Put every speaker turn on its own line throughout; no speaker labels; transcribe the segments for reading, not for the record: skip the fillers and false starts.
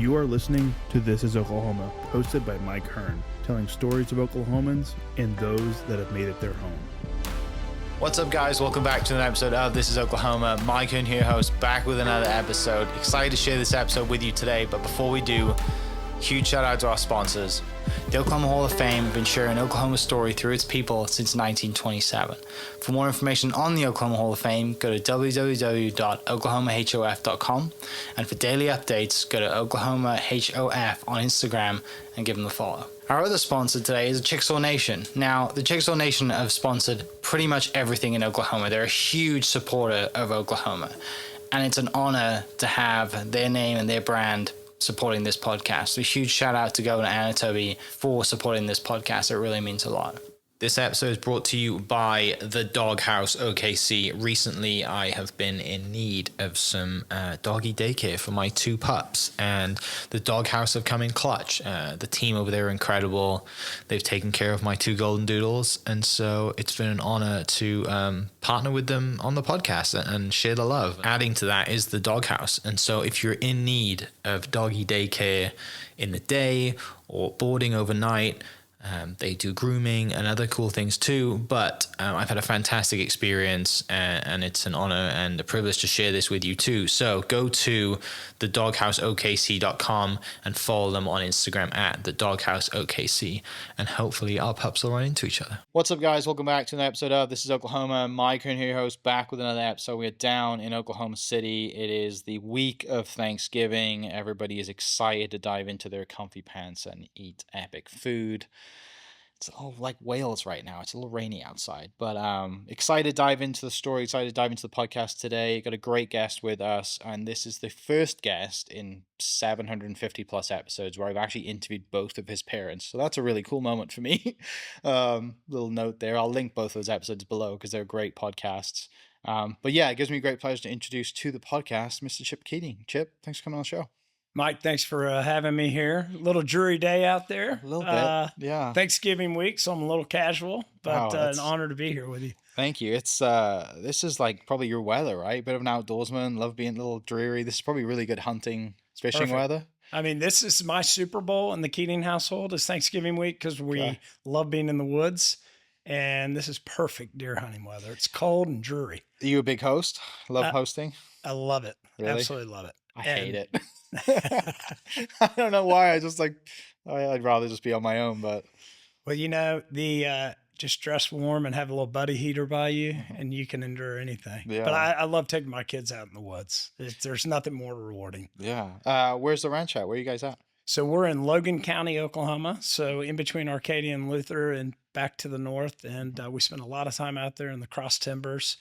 You are listening to This is Oklahoma, hosted by Mike Hearn, telling stories of Oklahomans and those that have made it their home.
What's up, guys? Welcome back to an episode of This is Oklahoma. Mike Hearn here, host, back with another episode. Excited to share this episode with you today, but before we do, huge shout out to our sponsors. The Oklahoma Hall of Fame have been sharing Oklahoma's story through its people since 1927. For more information on the Oklahoma Hall of Fame, go to www.oklahomahof.com. And for daily updates, go to oklahomahof on Instagram and give them a follow. Our other sponsor today is the Chickasaw Nation. Now, the Chickasaw Nation have sponsored pretty much everything in Oklahoma. They're a huge supporter of Oklahoma. And it's an honor to have their name and their brand supporting this podcast. A huge shout out to Governor Anatobi for supporting this podcast. It really means a lot. This episode is brought to you by the Doghouse OKC. Recently, I have been in need of some doggy daycare for my two pups, and the Doghouse have come in clutch. The team over there are incredible. They've taken care of my two golden doodles, and so it's been an honor to partner with them on the podcast and share the love. Adding to that is the Doghouse, and so if you're in need of doggy daycare in the day or boarding overnight, they do grooming and other cool things too, but I've had a fantastic experience, and it's an honor and a privilege to share this with you too. So go to thedoghouseokc.com and follow them on Instagram at thedoghouseokc, and hopefully our pups will run into each other. What's up, guys? Welcome back to an episode of This is Oklahoma. Mike Hearn here, host, back with another episode. We're down in Oklahoma City. It is the week of Thanksgiving. Everybody is excited to dive into their comfy pants and eat epic food. It's all like Wales right now. It's a little rainy outside, but excited to dive into the story, excited to dive into the podcast today. Got a great guest with us, and this is the first guest in 750 plus episodes where I've actually interviewed both of his parents. So that's a really cool moment for me. Little note there. I'll link both those episodes below because they're great podcasts. But yeah, it gives me great pleasure to introduce to the podcast Mr. Chip Keating. Chip, thanks for coming on the show.
Mike, thanks for having me here. A little jury day out there.
A little bit, yeah.
Thanksgiving week, so I'm a little casual, but
Wow,
an honor to be here with you.
Thank you. It's this is like probably your weather, right? Bit of an outdoorsman, love being a little dreary. This is probably really good hunting, fishing
Perfect.
weather.
I mean, this is my Super Bowl in the Keating household is Thanksgiving week because we love being in the woods, and this is perfect deer hunting weather. It's cold and dreary.
Are you a big host? Love hosting?
I love it.
Really?
Absolutely love it.
I hate it. I don't know why. I just I'd rather just be on my own, but.
Well, you know, just dress warm and have a little buddy heater by you, and you can endure anything.
Yeah.
But I love taking my kids out in the woods. There's nothing more rewarding.
Yeah. Where's the ranch at? Where are you guys at?
So we're in Logan County, Oklahoma. So in between Arcadia and Luther and back to the north. And we spend a lot of time out there in the cross timbers.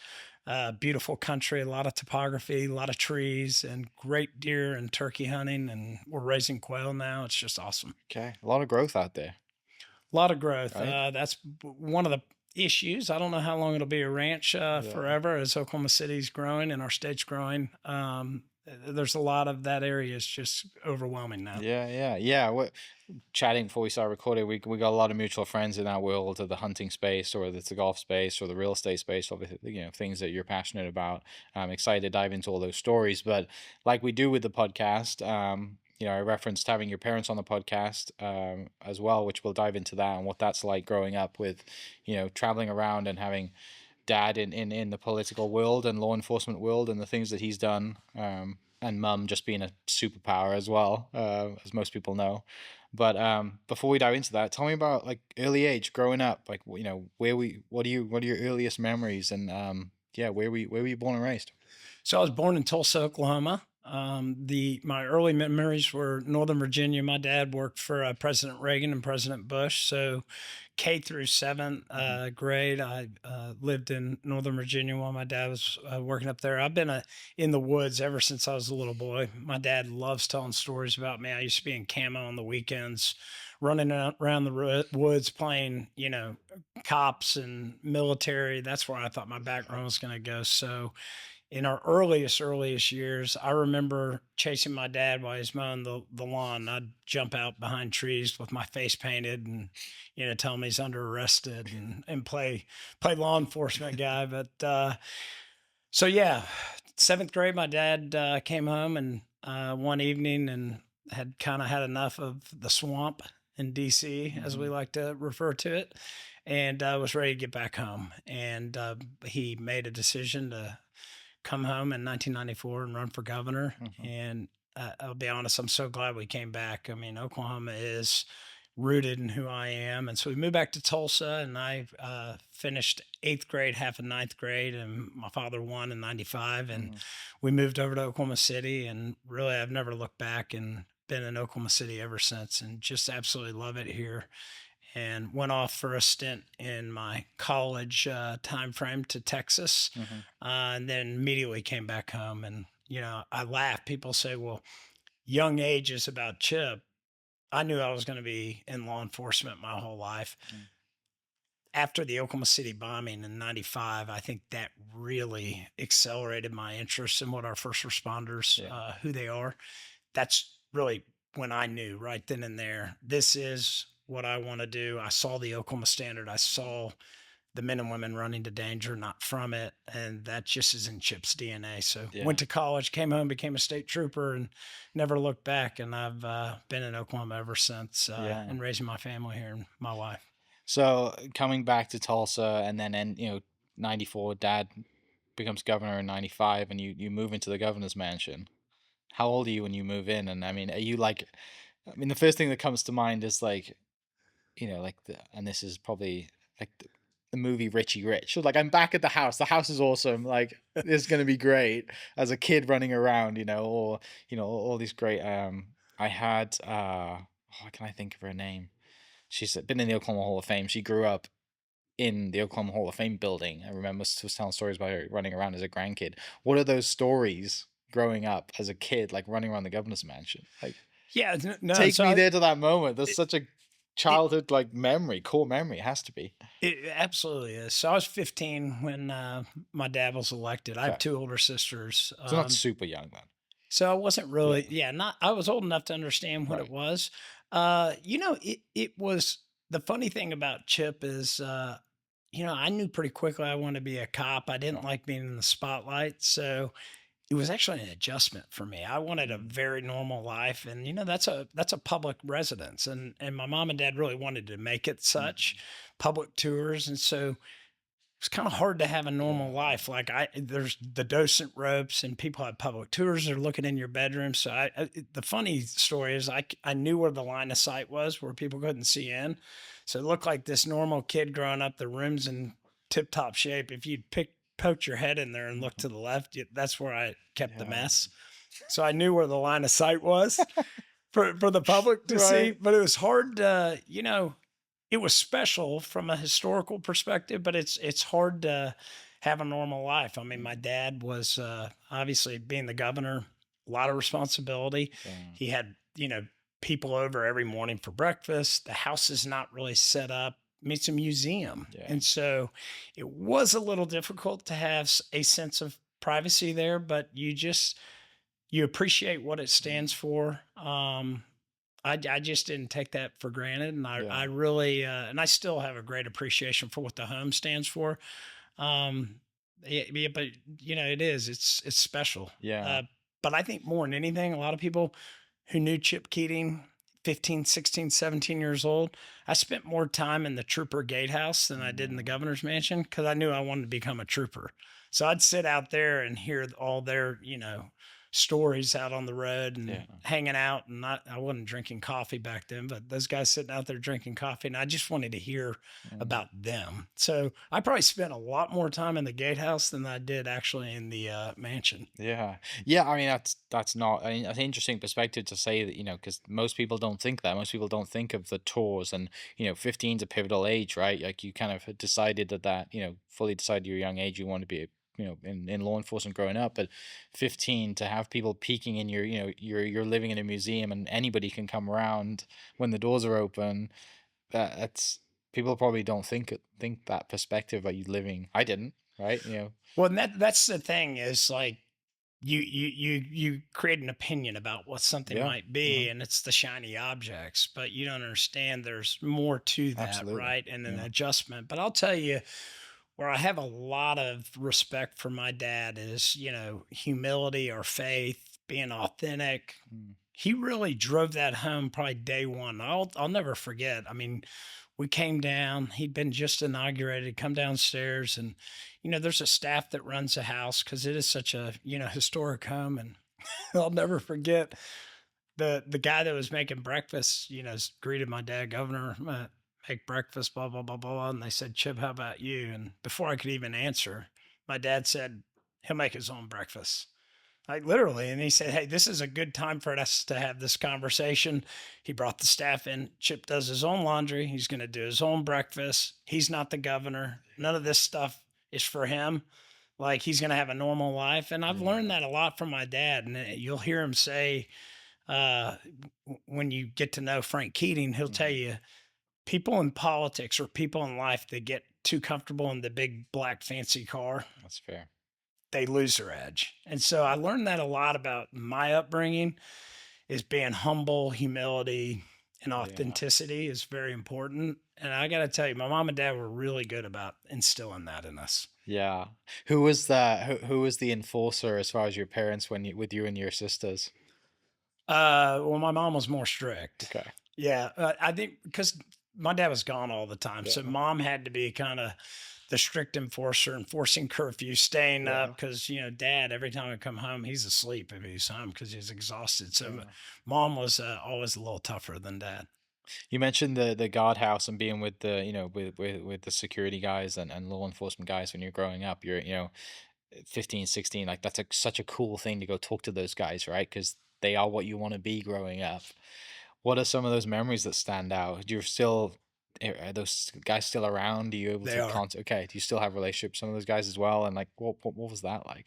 Beautiful country, a lot of topography, a lot of trees, and great deer and turkey hunting. And we're raising quail now. It's just awesome.
Okay. A lot of growth out there.
A lot of growth.
Right.
That's one of the issues. I don't know how long it'll be a ranch forever as Oklahoma City's growing and our state's growing. There's a lot of that area is just overwhelming now.
Yeah. Chatting before we started recording, we got a lot of mutual friends in that world of the hunting space, or the golf space, or the real estate space, obviously, things that you're passionate about. I'm excited to dive into all those stories, but like we do with the podcast, I referenced having your parents on the podcast as well, which we'll dive into that and what that's like growing up with, traveling around and having dad in the political world and law enforcement world and the things that he's done, and mum just being a superpower as well, as most people know. But before we dive into that, tell me about like early age growing up, like what are your earliest memories, and where were you born and raised?
So I was born in Tulsa, Oklahoma. My early memories were Northern Virginia. My dad worked for President Reagan and President Bush. So K through 7th grade, I lived in Northern Virginia while my dad was working up there. I've been in the woods ever since I was a little boy. My dad loves telling stories about me. I used to be in camo on the weekends, running around the woods playing, cops and military. That's where I thought my background was going to go. So in our earliest years, I remember chasing my dad while he's mowing the lawn. I'd jump out behind trees with my face painted and, tell him he's under arrested and play law enforcement guy. But, so yeah, 7th grade, my dad came home and one evening and had kind of had enough of the swamp in DC, as we like to refer to it, and was ready to get back home. And he made a decision to come home in 1994 and run for governor. And I'll be honest, I'm so glad we came back. I mean, Oklahoma is rooted in who I am. And so we moved back to Tulsa, and I finished eighth grade, half of ninth grade, and my father won in 95. And we moved over to Oklahoma City, and really, I've never looked back and been in Oklahoma City ever since, and just absolutely love it here. And went off for a stint in my college time frame to Texas, and then immediately came back home. And I laugh. People say, "Well, young age is about Chip." I knew I was going to be in law enforcement my whole life. After the Oklahoma City bombing in 95, I think that really accelerated my interest in what our first responders, who they are. That's really when I knew right then and there, this is what I want to do. I saw the Oklahoma Standard. I saw the men and women running to danger, not from it. And that just is in Chip's DNA. So went to college, came home, became a state trooper, and never looked back. And I've been in Oklahoma ever since, and raising my family here and my wife.
So coming back to Tulsa, and then 94, Dad becomes governor in 95, and you move into the governor's mansion. How old are you when you move in? And I mean, are you like, I mean, the first thing that comes to mind is like, and this is probably like the movie Richie Rich. So like, I'm back at the house. The house is awesome. Like, it's gonna be great as a kid running around, or all these great. I had what can I think of her name? She's been in the Oklahoma Hall of Fame. She grew up in the Oklahoma Hall of Fame building. I remember was telling stories about her running around as a grandkid. What are those stories growing up as a kid, like running around the governor's mansion? Like, take me there to that moment. There's such a childhood memory, core memory. It has to be.
It absolutely is. So I was 15 when my dad was elected. I have two older sisters.
So not super young then.
So I wasn't really, I was old enough to understand what it was. It was, the funny thing about Chip is, I knew pretty quickly I wanted to be a cop. I didn't like being in the spotlight. So it was actually an adjustment for me. I wanted a very normal life. And, that's a public residence. And my mom and dad really wanted to make it such, public tours. And so it's kind of hard to have a normal life. Like there's the docent ropes, and people have public tours. They're looking in your bedroom. So the funny story is I knew where the line of sight was, where people couldn't see in. So it looked like this normal kid growing up. The room's in tip top shape. If you'd poke your head in there and look to the left, that's where I kept the mess. So I knew where the line of sight was for the public to see. But it was hard to, it was special from a historical perspective, but it's hard to have a normal life. I mean, my dad was obviously, being the governor, a lot of responsibility. He had, people over every morning for breakfast. The house is not really set up. I mean, it's a museum. And so it was a little difficult to have a sense of privacy there, but you appreciate what it stands for. I just didn't take that for granted. And I really, and I still have a great appreciation for what the home stands for. But it's special. But I think more than anything, a lot of people who knew Chip Keating, 15, 16, 17 years old, I spent more time in the trooper gatehouse than I did in the governor's mansion, because I knew I wanted to become a trooper. So I'd sit out there and hear all their, stories out on the road and hanging out. And I wasn't drinking coffee back then, but those guys sitting out there drinking coffee, and I just wanted to hear about them. So I probably spent a lot more time in the gatehouse than I did actually in the mansion.
I mean, that's not, I mean, that's an interesting perspective to say that, because most people don't think that. Most people don't think of the tours, and 15 is a pivotal age, right? Like, you kind of had decided that fully decided your young age you want to be in law enforcement growing up. But 15, to have people peeking in your, you're living in a museum and anybody can come around when the doors are open. That's, people probably don't think that perspective about you living. I didn't, right?
Well, and that's the thing, is like, you create an opinion about what something might be, and it's the shiny objects, but you don't understand there's more to that. Right? And an adjustment. But I'll tell you, where I have a lot of respect for my dad is, humility or faith, being authentic, he really drove that home probably day one. I'll never forget. I mean, we came down, he'd been just inaugurated, come downstairs, and there's a staff that runs the house because it is such a historic home. And I'll never forget the guy that was making breakfast, greeted my dad, Governor, make breakfast, blah, blah, blah, blah. And they said, Chip, how about you? And before I could even answer, my dad said, he'll make his own breakfast. Like literally. And he said, hey, this is a good time for us to have this conversation. He brought the staff in. Chip does his own laundry. He's going to do his own breakfast. He's not the governor. None of this stuff is for him. Like he's going to have a normal life. And I've learned that a lot from my dad. And you'll hear him say, when you get to know Frank Keating, he'll tell you people in politics or people in life that get too comfortable in the big black fancy car.
That's fair.
They lose their edge. And so I learned that a lot about my upbringing is being humble, humility, and authenticity is very important. And I got to tell you, my mom and dad were really good about instilling that in us.
Yeah. Who was that? Who was the enforcer as far as your parents with you and your sisters?
Well, my mom was more strict.
Okay.
Yeah. I think because my dad was gone all the time. So mom had to be kind of the strict enforcer, enforcing curfew, staying up because, dad, every time I come home, he's asleep if he's home because he's exhausted. So mom was always a little tougher than dad.
You mentioned the guardhouse and being with the, with the security guys and law enforcement guys when you're growing up. You're, 15, 16, like that's such a cool thing to go talk to those guys, right? Because they are what you want to be growing up. What are some of those memories that stand out? Are those guys still around? Are you able to okay, do you still have relationships with some of those guys as well? And like, what was that like?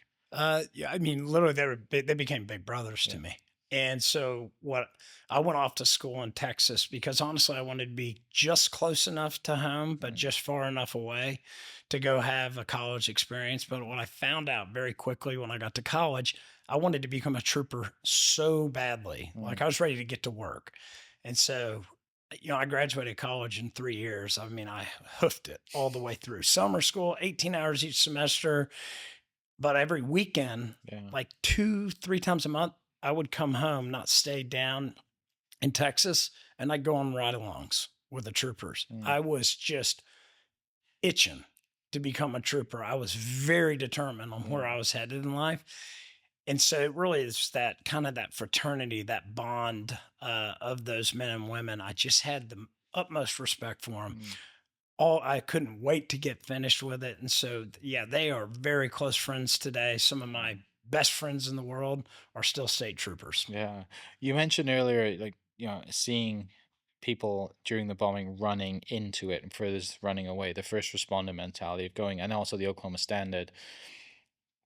Yeah, I mean, literally, they became big brothers to me. And so I went off to school in Texas because honestly, I wanted to be just close enough to home, but just far enough away to go have a college experience. But what I found out very quickly when I got to college, I wanted to become a trooper so badly. Like I was ready to get to work. And so, I graduated college in 3 years. I mean, I hoofed it all the way through summer school, 18 hours each semester. But every weekend, like 2-3 times a month, I would come home, not stay down in Texas, and I'd go on ride-alongs with the troopers. I was just itching to become a trooper. I was very determined on where I was headed in life. And so it really is that kind of that fraternity, that bond of those men and women. I just had the utmost respect for them. I couldn't wait to get finished with it. And so, they are very close friends today. Some of my best friends in the world are still state troopers.
Yeah. You mentioned earlier, like, seeing people during the bombing running into it and furthers running away, the first responder mentality of going, and also the Oklahoma Standard.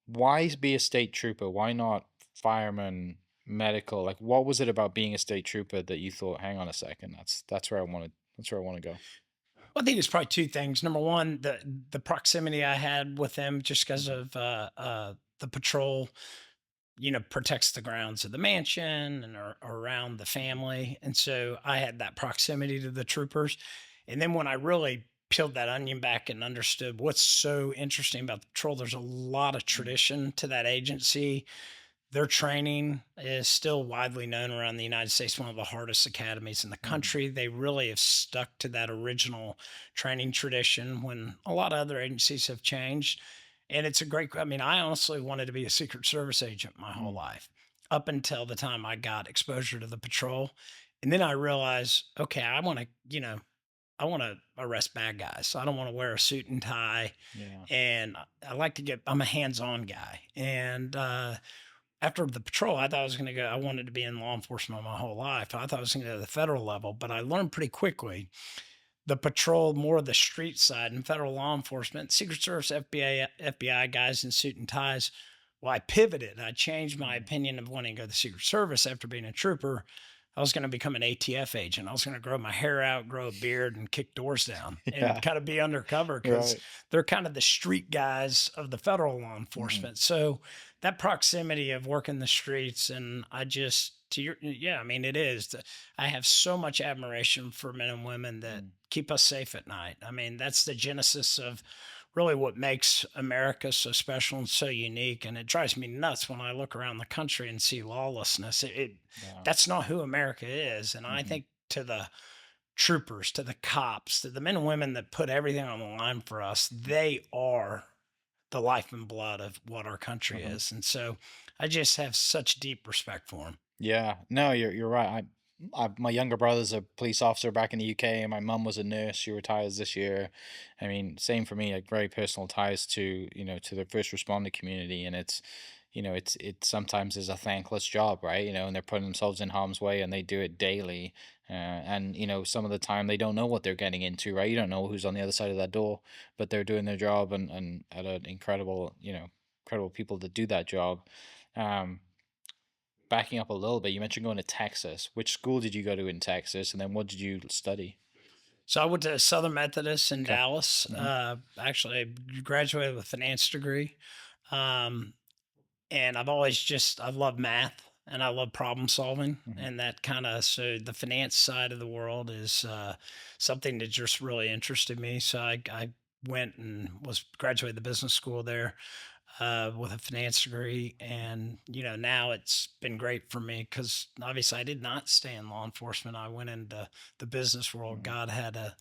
Why be a state trooper? Why not fireman, medical? Like, what was it about being a state trooper that you thought, hang on a second, that's where I want to go?
Well, I think it's probably two things. Number one, the proximity I had with them just because of the patrol, protects the grounds of the mansion and around the family. And so I had that proximity to the troopers. And then when I really peeled that onion back and understood what's so interesting about the patrol, there's a lot of tradition to that agency. Their training is still widely known around the United States, one of the hardest academies in the country. They really have stuck to that original training tradition when a lot of other agencies have changed. And it's I honestly wanted to be a Secret Service agent my whole life up until the time I got exposure to the patrol. And then I realized, okay, I want to arrest bad guys. So I don't want to wear a suit and tie. And I like to I'm a hands-on guy. And, after the patrol, I thought I wanted to be in law enforcement my whole life. I thought I was going to go to the federal level, but I learned pretty quickly the patrol, more of the street side, and federal law enforcement, Secret Service, FBI guys in suit and ties. Well, I pivoted. I changed my opinion of wanting to go to the Secret Service after being a trooper. I was going to become an ATF agent. I was going to grow my hair out, grow a beard, and kick doors down and kind of be undercover because they're kind of the street guys of the federal law enforcement. So that proximity of working the streets, and it is. I have so much admiration for men and women that keep us safe at night. I mean, that's the genesis of really what makes America so special and so unique. And it drives me nuts when I look around the country and see lawlessness.
Yeah.
That's not who America is. And I think to the troopers, to the cops, to the men and women that put everything on the line for us, they are the life and blood of what our country is. And so I just have such deep respect for them.
Yeah, no, you're right. My younger brother's a police officer back in the UK, and my mum was a nurse. She retires this year. I mean, same for me. Like very personal ties to to the first responder community, and it sometimes is a thankless job, right? And they're putting themselves in harm's way, and they do it daily. And some of the time they don't know what they're getting into, right? You don't know who's on the other side of that door, but they're doing their job, and at an incredible people to do that job. Um, Backing up a little bit, you mentioned going to Texas. Which school did you go to in Texas, and then what did you study?
So I went to Southern Methodist in
Okay.
Dallas.
Hmm.
Actually, I graduated with a finance degree. Um, and I love math and I love problem solving.
Hmm.
And that so the finance side of the world is something that just really interested me. So I went and was graduated the business school there with a finance degree. And, now it's been great for me because obviously I did not stay in law enforcement. I went into the business world.
Hmm.
God had a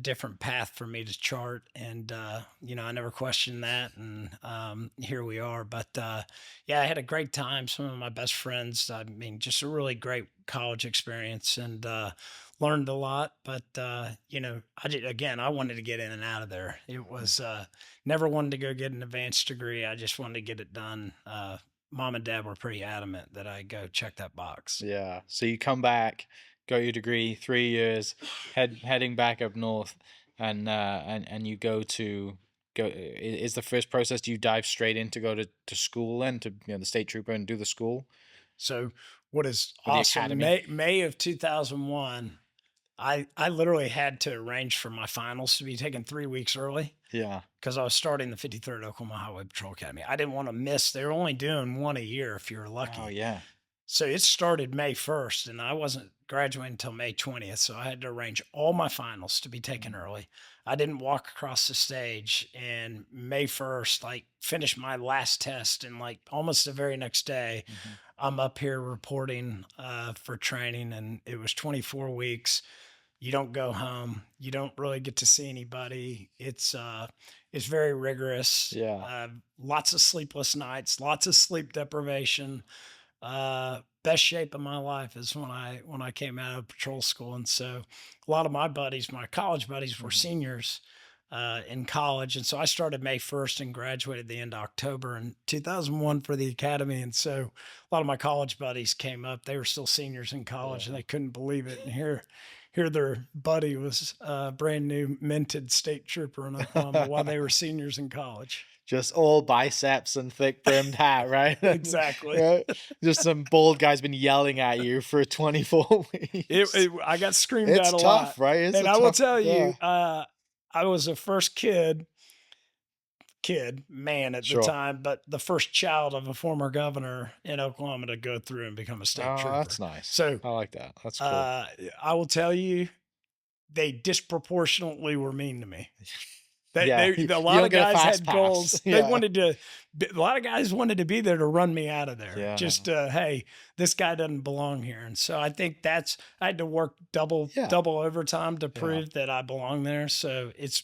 different path for me to chart. And, I never questioned that. And here we are. But yeah, I had a great time. Some of my best friends, I mean, just a really great college experience and learned a lot. But, I wanted to get in and out of there. It was, never wanted to go get an advanced degree. I just wanted to get it done. Mom and dad were pretty adamant that I go check that box.
Yeah. So you come back, got your degree, 3 years, heading back up north, and you Is the first process? Do you dive straight in to go to school and to the state trooper and do the school
So what is
or the
awesome,
academy?
May of 2001, I literally had to arrange for my finals to be taken 3 weeks early
Yeah.
because I was starting the 53rd Oklahoma Highway Patrol Academy. I didn't want to miss. They were only doing one a year if you're
Oh
lucky.
yeah.
So it started May 1st, and I wasn't graduating until May 20th. So I had to arrange all my finals to be taken early. I didn't walk across the stage, and May 1st, like, finished my last test, and like almost the very next day,
Hmm.
I'm up here reporting for training, and it was 24 weeks. You don't go home. You don't really get to see anybody. It's very rigorous.
Yeah.
Lots of sleepless nights, lots of sleep deprivation. Best shape of my life is when I came out of patrol school. And so a lot of my buddies, my college buddies, were
Hmm.
seniors in college. And so I started May 1st and graduated the end of October in 2001 for the academy. And so a lot of my college buddies came up. They were still seniors in college and
Yeah.
they couldn't believe it. And here their buddy was a brand new minted state trooper in Oklahoma while they were seniors in college.
Just all biceps and thick brimmed hat, right?
Exactly.
Right? Just some bald guy's been yelling at you for 24 weeks.
I got screamed
It's
at a lot.
tough, right? It's
And
a
I will
tough,
tell
yeah.
you, I was the first man at the
Sure.
time, but the first child of a former governor in Oklahoma to go through and become a state
Oh,
trooper.
that's nice.
So
I like that. That's cool.
I will tell you, they disproportionately were mean to me.
Yeah,
A
you
lot
don't
of
get a
guys
fast
had
pass.
goals.
Yeah.
A lot of guys wanted to be there to run me out of there.
Yeah.
Just, hey, this guy doesn't belong here. And so I think I had to work double
Yeah.
overtime to
Yeah.
prove that I belong there. So it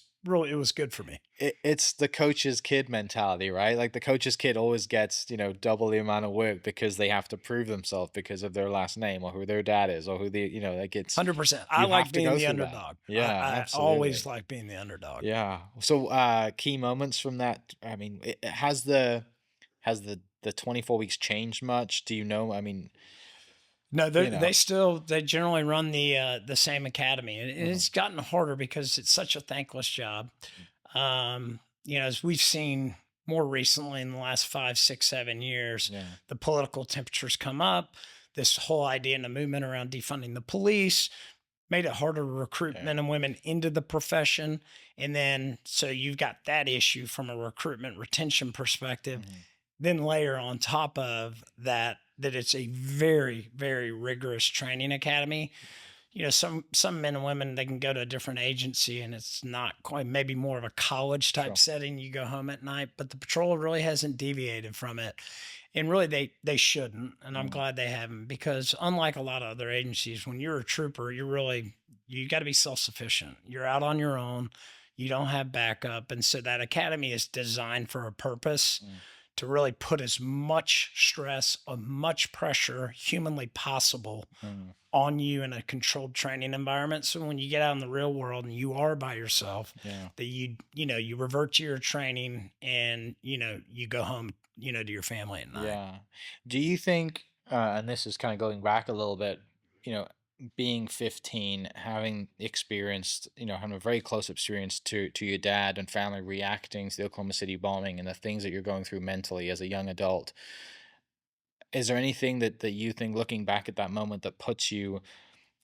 was good for me.
It's the coach's kid mentality, right? Like the coach's kid always gets, double the amount of work because they have to prove themselves because of their last name or who their dad is or who like it's
100%. I
you
like
have to
being
go
the
through that.
underdog.
Yeah,
I always
absolutely.
like being the underdog.
Yeah. So key moments from that. I mean, has the 24 weeks changed much? Do you know? I mean,
No,
you know.
they generally run the same academy, and
Mhm.
it's gotten harder because it's such a thankless job. As we've seen more recently in the last 5, 6, 7 years,
Yeah.
the political temperatures come up. This whole idea and the movement around defunding the police made it harder to recruit
Yeah.
men and women into the profession. And then, so you've got that issue from a recruitment retention perspective.
Mhm.
Then layer on top of that it's a very, very rigorous training academy. some men and women, they can go to a different agency and it's not quite, maybe more of a college type
Sure.
setting. You go home at night, but the patrol really hasn't deviated from it. And really they shouldn't. And I'm
Mm.
glad they haven't, because unlike a lot of other agencies, when you're a trooper, you got to be self-sufficient. You're out on your own. You don't have backup. And so that academy is designed for a purpose,
Mm.
to really put as much stress or much pressure humanly possible
Mm.
on you in a controlled training environment. So when you get out in the real world and you are by yourself,
Yeah.
that you revert to your training, and you go home, to your family at night.
Yeah. Do you think, and this is kind of going back a little bit, you know, being 15, having experienced, having a very close experience to your dad and family reacting to the Oklahoma City bombing and the things that you're going through mentally as a young adult, is there anything that you think, looking back at that moment, that puts you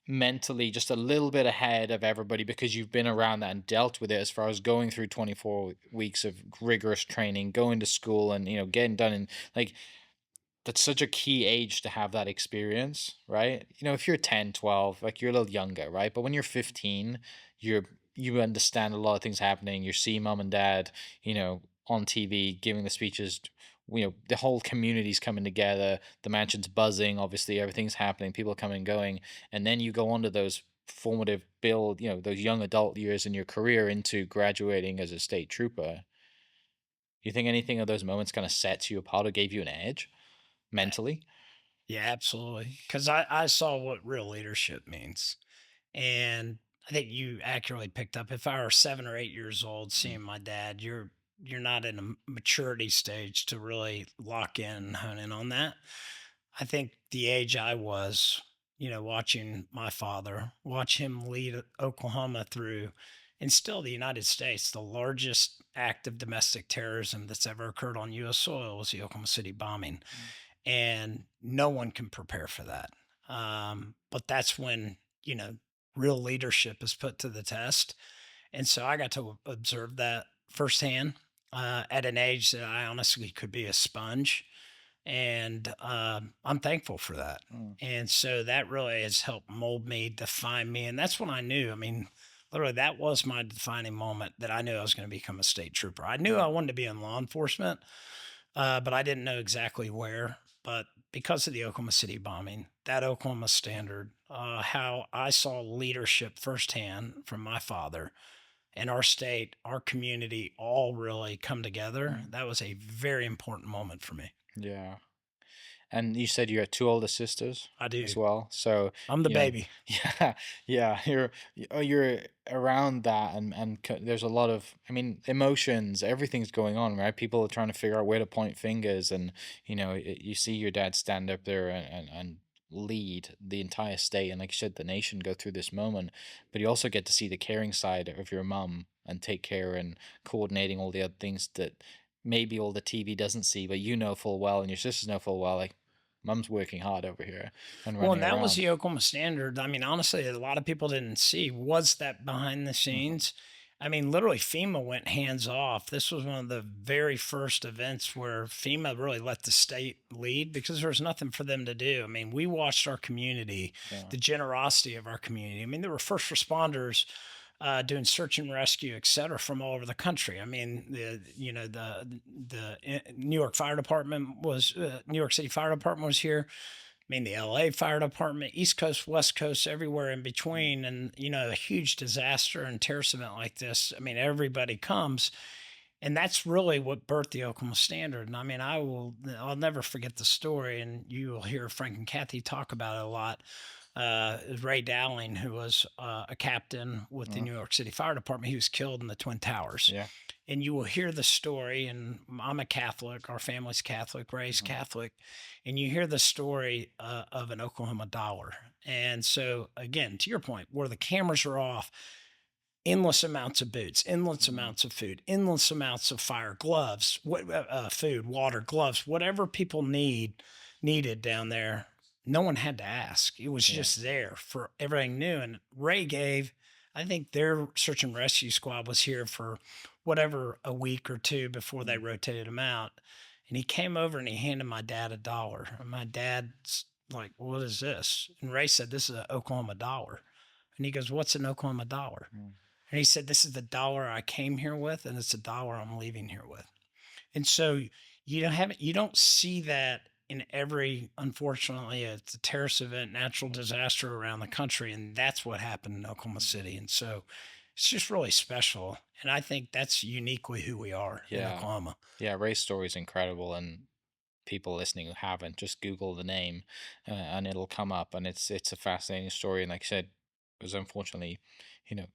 mentally just a little bit ahead of everybody because you've been around that and dealt with it, as far as going through 24 weeks of rigorous training, going to school, and getting done, and like, that's such a key age to have that experience, right? If you're 10, 12, like, you're a little younger, right? But when you're 15, you're you understand a lot of things happening. You see mom and dad, on TV giving the speeches, the whole community's coming together, the mansion's buzzing, obviously everything's happening, people are coming and going, and then you go on to those formative build, those young adult years in your career into graduating as a state trooper. Do you think anything of those moments kind of sets you apart or gave you an edge mentally?
Yeah, absolutely. Because I saw what real leadership means. And I think you accurately picked up. If I were 7 or 8 years old,
Mm.
seeing my dad, you're not in a maturity stage to really lock in and hone in on that. I think the age I was, watching my father, watch him lead Oklahoma through, and still the United States, the largest act of domestic terrorism that's ever occurred on U.S. soil was the Oklahoma City bombing,
Mm.
and no one can prepare for that. But that's when real leadership is put to the test, and so I got to observe that firsthand at an age that I honestly could be a sponge, and I'm thankful for that.
Mm.
And so that really has helped mold me, define me, and that's when I knew. I mean, literally, that was my defining moment, that I knew I was going to become a state trooper. I knew I
Mm.
wanted to be in law enforcement, but I didn't know exactly where. But because of the Oklahoma City bombing, that Oklahoma standard, how I saw leadership firsthand from my father, and our state, our community all really come together,
Mm.
that was a very important moment for me.
Yeah. And you said you had two older sisters
I
as
do.
well. So,
I'm the baby.
yeah, yeah, you're around that, and there's a lot of, I mean, emotions, everything's going on, right? People are trying to figure out where to point fingers, and you see your dad stand up there and lead the entire state, and like you said, the nation go through this moment, but you also get to see the caring side of your mum and take care and coordinating all the other things that maybe all the TV doesn't see, but full well, and your sisters know full well, like, mom's working hard over here and
Well,
running
and that was
around.
the Oklahoma standard. I mean, honestly, a lot of people didn't see was that behind the
Mhm.
scenes. I mean, literally, FEMA went hands off. This was one of the very first events where FEMA really let the state lead, because there was nothing for them to do. I mean, we watched our community,
Yeah.
the generosity of our community. I mean, there were first responders doing search and rescue, et cetera, from all over the country. I mean, the New York Fire Department was New York City Fire Department was here. I mean, the LA Fire Department, East Coast, West Coast, everywhere in
Mm.
between. And, a huge disaster and terrorist event like this, I mean, everybody comes. And that's really what birthed the Oklahoma Standard. And I mean, I'll never forget the story. And you will hear Frank and Kathy talk about it a lot. Ray Dowling, who was a captain with the
Mhm.
New York City Fire Department, he was killed in the Twin Towers.
Yeah.
And you will hear the story, and I'm a Catholic, our family's Catholic, raised
Mhm.
Catholic, and you hear the story of an Oklahoma dollar. And so, again, to your point, where the cameras are off, endless amounts of boots, endless
Mhm.
amounts of food, endless amounts of fire, gloves, food, water, gloves, whatever people needed down there. No one had to ask. It was
Yeah.
just there for everything new. And Ray gave, I think their search and rescue squad was here for whatever, a week or two before they
Mm.
rotated him out. And he came over and he handed my dad $1. And my dad's like, "What is this?" And Ray said, "This is an Oklahoma dollar." And he goes, "What's an Oklahoma dollar?"
Mm.
And he said, "This is the dollar I came here with, and it's the dollar I'm leaving here with." And so you don't see that in every, unfortunately, it's a terrorist event, natural disaster around the country, and that's what happened in Oklahoma City. And so it's just really special, and I think that's uniquely who we are in
Yeah.
Oklahoma.
Yeah, Ray's story is incredible, and people listening who haven't, just Google the name, and it'll come up, and it's a fascinating story. And like I said, was unfortunately,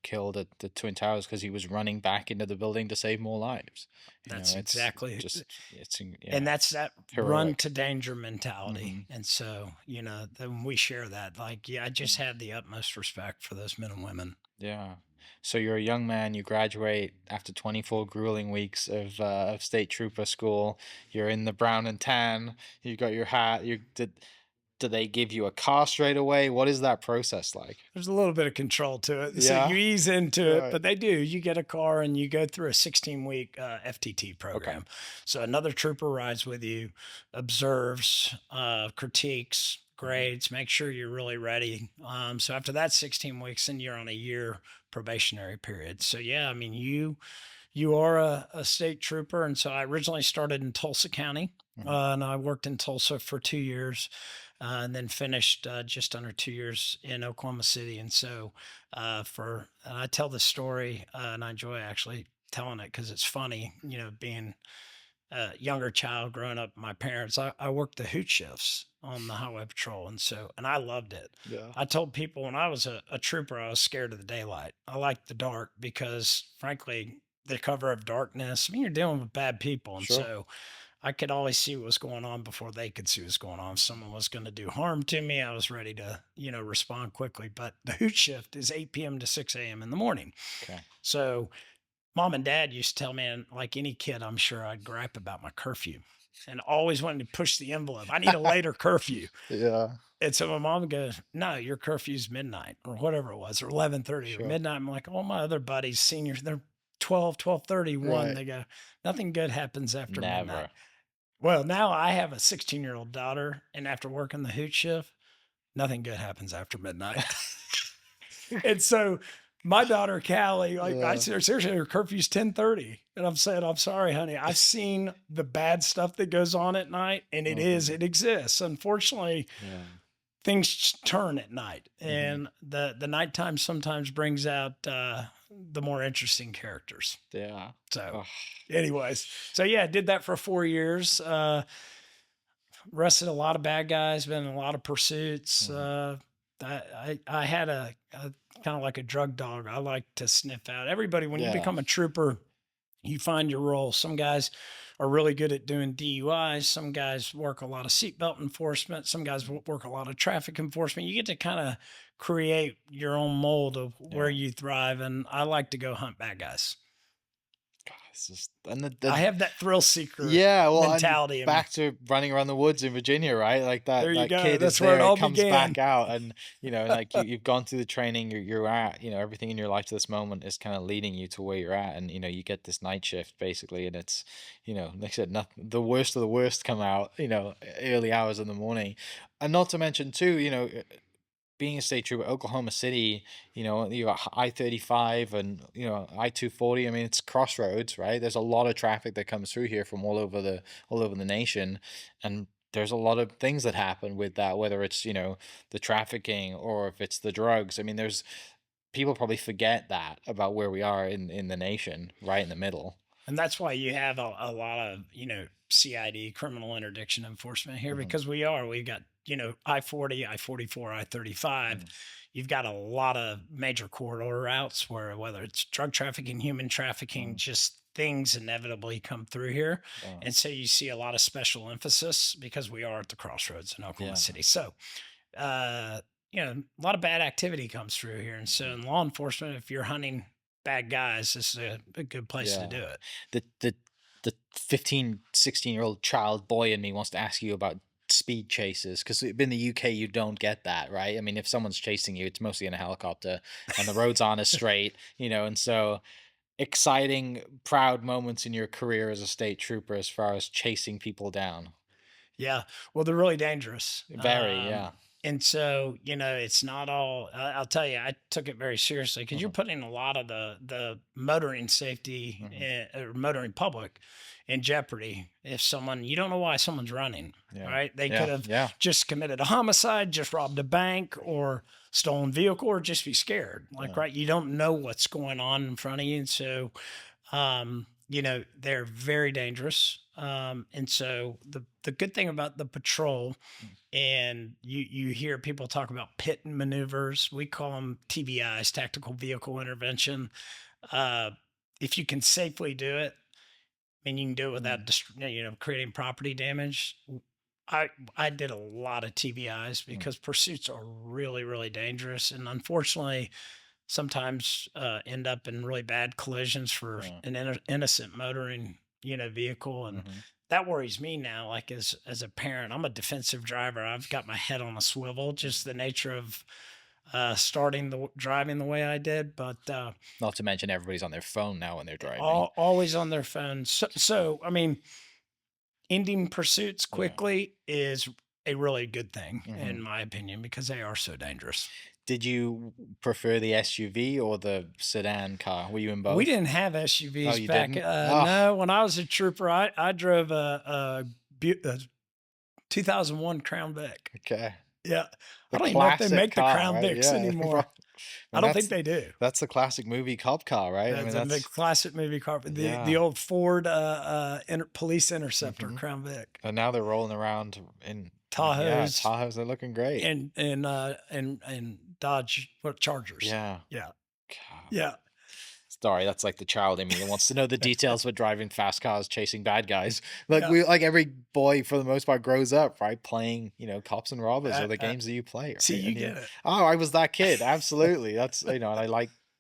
killed at the Twin Towers because he was running back into the building to save more lives.
That's
It's
exactly,
yeah,
and that's that run
heroic.
to danger mentality.
Hmm.
And so, then we share that. Like, yeah, I just have the utmost respect for those men and women.
Yeah. So you're a young man, you graduate after 24 grueling weeks of state trooper school. You're in the brown and tan. You got your hat. Did they give you a car straight away? What is that process like?
There's a little bit of control to it. So you
Yeah.
ease into it,
Right.
but they do. You get a car and you go through a 16-week FTT
Okay.
program. So another trooper rides with you, observes, critiques, grades, make sure you're really ready. So after that 16 weeks, then you're on a year probationary period. So yeah, I mean, you are a state trooper. And so I originally started in Tulsa County,
Mhm.
and I worked in Tulsa for 2 years, and then finished just under 2 years in Oklahoma City. And so, and I tell this story, and I enjoy actually telling it because it's funny, being a younger child growing up, with my parents, I worked the hoot shifts on the highway patrol. And I loved it.
Yeah.
I told people when I was a trooper, I was scared of the daylight. I liked the dark because, frankly, the cover of darkness, I mean, you're dealing with bad people. And
Sure.
so I could always see what was going on before they could see what's going on. If someone was going to do harm to me, I was ready to, respond quickly. But the hoot shift is 8 p.m. to 6 a.m. in the morning.
Okay.
So mom and dad used to tell me, and like any kid, I'm sure I'd gripe about my curfew and always wanted to push the envelope. I need a later curfew.
Yeah.
And so my mom goes, "No, your curfew's midnight," or whatever it was, or 11:30 or
Sure.
midnight. I'm like, all my other buddies, seniors, they're 12, 12:31.
Right.
They go, "Nothing good happens after midnight."
Never.
Well, now I have a 16-year-old daughter, and after working the hoot shift, nothing good happens after midnight. And so my daughter Callie, like I
Yeah.
said, seriously, her curfew's 10:30. And I'm saying, "I'm sorry, honey. I've seen the bad stuff that goes on at night, and
Mhm.
it exists. Unfortunately,
Yeah.
things turn at night,
Mhm.
and the nighttime sometimes brings out the more interesting characters."
Yeah.
So,
Ugh.
anyways, so yeah, I did that for 4 years. Arrested a lot of bad guys, been in a lot of pursuits.
Mhm.
I had a kind of like a drug dog. I like to sniff out everybody. When you
Yeah.
become a trooper, you find your role. Some guys are really good at doing DUIs. Some guys work a lot of seatbelt enforcement. Some guys work a lot of traffic enforcement. You get to kind of create your own mold of where
Yeah.
you thrive. And I like to go hunt bad guys.
God, it's just and
I have that thrill seeker
yeah, well, and
mentality in me.
back to running around the woods in Virginia, right? Like
There you
that
go.
kid is
That's where it
there, it
all
comes
began.
back out, and like you've gone through the training, you're at, everything in your life to this moment is kind of leading you to where you're at, and you get this night shift basically, and it's, like I said, nothing, the worst of the worst come out, early hours in the morning, and not to mention too, being a state trooper, Oklahoma City, you got I-35 and I-240. I mean, it's crossroads, right? There's a lot of traffic that comes through here from all over the nation, and there's a lot of things that happen with that, whether it's the trafficking or if it's the drugs. I mean, there's people probably forget that about where we are in the nation, right in the middle.
And that's why you have a lot of, CID, criminal interdiction enforcement here,
Hmm.
because we've got, I-40, I-44, I-35.
Hmm.
You've got a lot of major corridor routes where, whether it's drug trafficking, human trafficking,
Hmm.
just things inevitably come through here.
Yeah.
And so you see a lot of special emphasis because we are at the crossroads in Oklahoma
Yeah.
City. So, uh, a lot of bad activity comes through here. And so in law enforcement, if you're hunting bad guys, this is a good place to
Yeah.
do it.
The 15, 16-year-old child boy in me wants to ask you about speed chases, because in the UK you don't get that, right? I mean, if someone's chasing you, it's mostly in a helicopter and the roads aren't as straight, and so exciting, proud moments in your career as a state trooper as far as chasing people down.
Yeah. Well, they're really dangerous.
Very, yeah.
And so, it's not all. I'll tell you, I took it very seriously because you're
Mhm,
putting a lot of the motoring safety
mhm.
or motoring public in jeopardy if someone you don't know why someone's running.
Yeah.
Right? They could
Yeah.
have
Yeah.
just committed a homicide, just robbed a bank, or stolen vehicle, or just be scared. Like,
Yeah.
right? You don't know what's going on in front of you, and so they're very dangerous. And so the good thing about the patrol,
Mm.
and you hear people talk about pit maneuvers. We call them TVIs, tactical vehicle intervention. Uh, if you can safely do it, and you can do it
Mm.
without creating property damage. I did a lot of TVIs
Mm.
because pursuits are really really dangerous, and unfortunately sometimes end up in really bad collisions for
Yeah.
an innocent motoring vehicle. And
Mhm.
that worries me now, like as a parent. I'm a defensive driver. I've got my head on a swivel, just the nature of starting the driving the way I did. But
Not to mention everybody's on their phone now when they're driving.
always on their phones. So I mean, ending pursuits
Yeah.
quickly is a really good thing
Mhm.
in my opinion because they are so dangerous.
Did you prefer the SUV or the sedan car? Were you in
We
both?
didn't have
Oh,
SUVs
you
back.
didn't? Oh,
No, when I was a trooper, I drove a 2001 Crown Vic.
okay.
Yeah, I
The
don't even know if they
classic
make the
car,
Crown
right?
Vics
Yeah.
anymore.
I
I
mean,
don't think they do.
that's the classic movie cop car, right? I mean,
That's a big
that's
classic movie car. The
yeah.
old Ford police interceptor
Hmm.
Crown Vic,
And now they're rolling around in yeah,
Tahoes,
Tahoes. They're looking great.
and Dodge Chargers.
Yeah.
Yeah,
God.
yeah,
Sorry, that's like the child in me that wants to know the details for driving fast cars, chasing bad guys. Like
yeah.
like every boy for the most part grows up, right? Playing, cops and robbers or the
Uh,
games that you play,
See,
right?
you
And
get it.
oh, I was that kid. Absolutely. That's and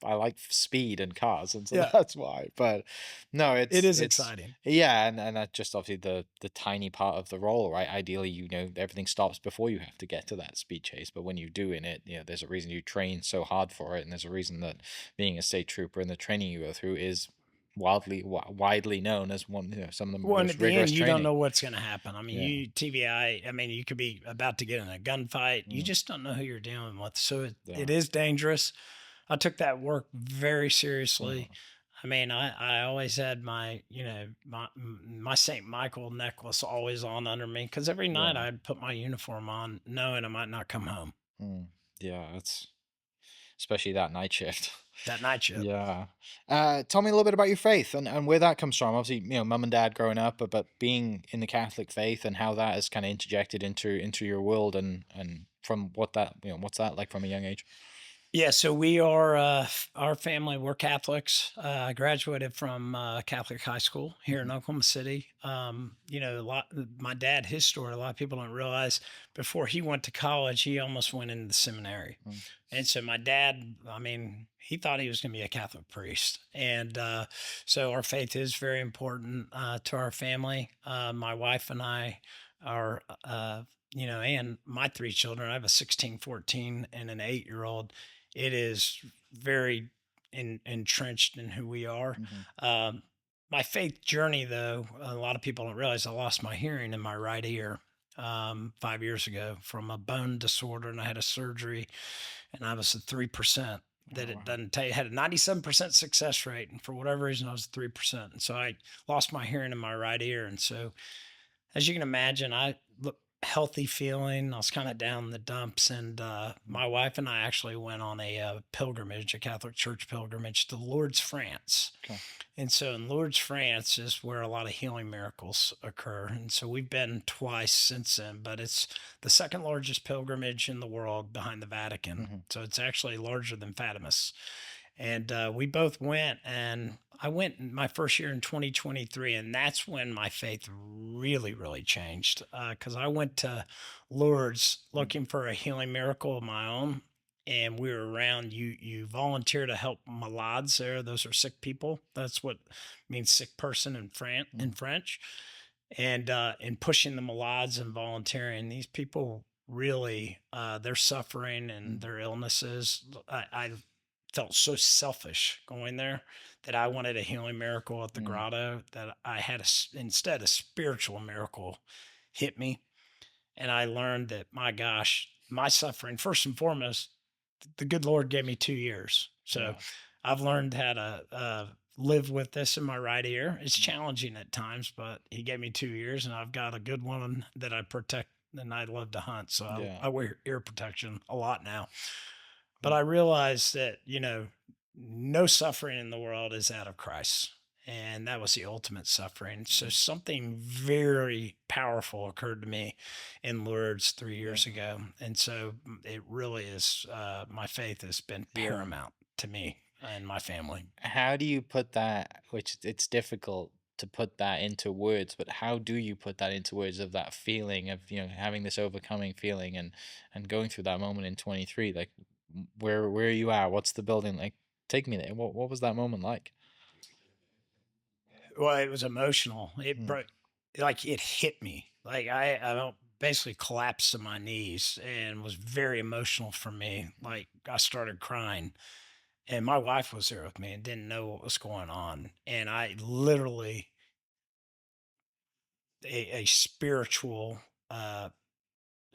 I like speed and cars, and so
Yeah,
that's why. But no,
it is
it's
exciting.
yeah, and that's just obviously the tiny part of the role, right? Ideally, everything stops before you have to get to that speed chase. But when you do in it, there's a reason you train so hard for it, and there's a reason that being a state trooper and the training you go through is widely known as one, some of the
Well, and
most
at the end,
rigorous
you don't
training.
know what's going to happen. I mean,
Yeah.
TVI. I mean, you could be about to get in a gunfight. You
Mm,
just don't know who you're dealing with, so it
yeah.
is dangerous. I took that work very
Mhm.
seriously. I mean, I always had my Saint Michael necklace always on under me because every night
Yeah.
I'd put my uniform on, knowing I might not come home
Mm, yeah. It's especially that night shift.
that night shift.
Yeah. Tell me a little bit about your faith and where that comes from. Obviously, mum and dad growing up, but being in the Catholic faith and how that is kind of interjected into your world and from what that, what's that like from a young age?
Yeah, so we are our family. We're Catholics. I graduated from Catholic high school here in
Mhm.
Oklahoma City. A lot. My dad, his story. A lot of people don't realize before he went to college, he almost went into the seminary.
Mm.
And so my dad, I mean, he thought he was going to be a Catholic priest, and so our faith is very important to our family. My wife and I are. And my three children. I have a 16, 14, and an 8-year-old. It is very entrenched in who we are.
Mhm.
My faith journey, though, a lot of people don't realize I lost my hearing in my right ear 5 years ago from a bone disorder, and I had a surgery, and I was at 3%. That
Oh,
it
wow.
doesn't tell you, had a 97% success rate, and for whatever reason, I was 3%, and so I lost my hearing in my right ear, and so as you can imagine, I look healthy feeling. I was kind of down in the dumps, and
Mm.
my wife and I actually went on a pilgrimage, a Catholic Church pilgrimage to Lourdes, France.
Okay.
And so in Lourdes, France is where a lot of healing miracles occur. And so we've been twice since then, but it's the second largest pilgrimage in the world behind the Vatican.
Mhm.
So it's actually larger than Fatimus. And we both went, and I went in my first year in 2023, and that's when my faith really, really changed. Because I went to Lourdes
Mm.
looking for a healing miracle of my own, and we were around. You volunteer to help malades there; those are sick people. That's what means sick person in
Mm.
French. And in pushing the malades and volunteering, these people really their suffering and
Mm.
their illnesses. I felt so selfish going there that I wanted a healing miracle at the
Mm.
grotto, that I had instead a spiritual miracle hit me. And I learned that, my gosh, my suffering, first and foremost, the good Lord gave me 2 years. So
Yeah.
I've learned how to live with this in my right ear. It's challenging at times, but He gave me 2 years, and I've got a good woman that I protect, and I love to hunt. So
Yeah.
I wear ear protection a lot now. But
Mm.
I realized that, no suffering in the world is out of Christ. And that was the ultimate suffering. So something very powerful occurred to me in Lourdes 3 years ago. And so it really is, my faith has been
Yeah.
paramount to me and my family.
How do you put that, which it's difficult to put that into words, but how do you put that into words, of that feeling of, having this overcoming feeling and going through that moment in 23? Like, where you at? What's the building like? Take me there. What was that moment like?
Well, it was emotional. It
Mm.
broke, like it hit me. Like I basically collapsed to my knees and was very emotional for me. Like I started crying, and my wife was there with me and didn't know what was going on. And I literally, a spiritual uh,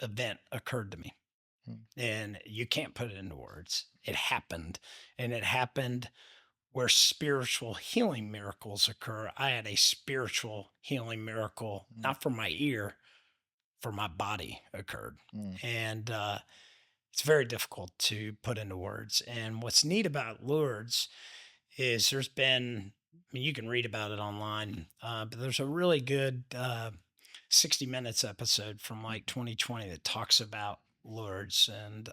event occurred to me,
Mm.
and you can't put it into words. It happened, and it happened where spiritual healing miracles occur. I had a spiritual healing miracle,
Mm.
not for my ear, for my body occurred.
Mm.
And it's very difficult to put into words. And what's neat about Lourdes is there's been, I mean, you can read about it online, but there's a really good 60 Minutes episode from like 2020 that talks about Lourdes. And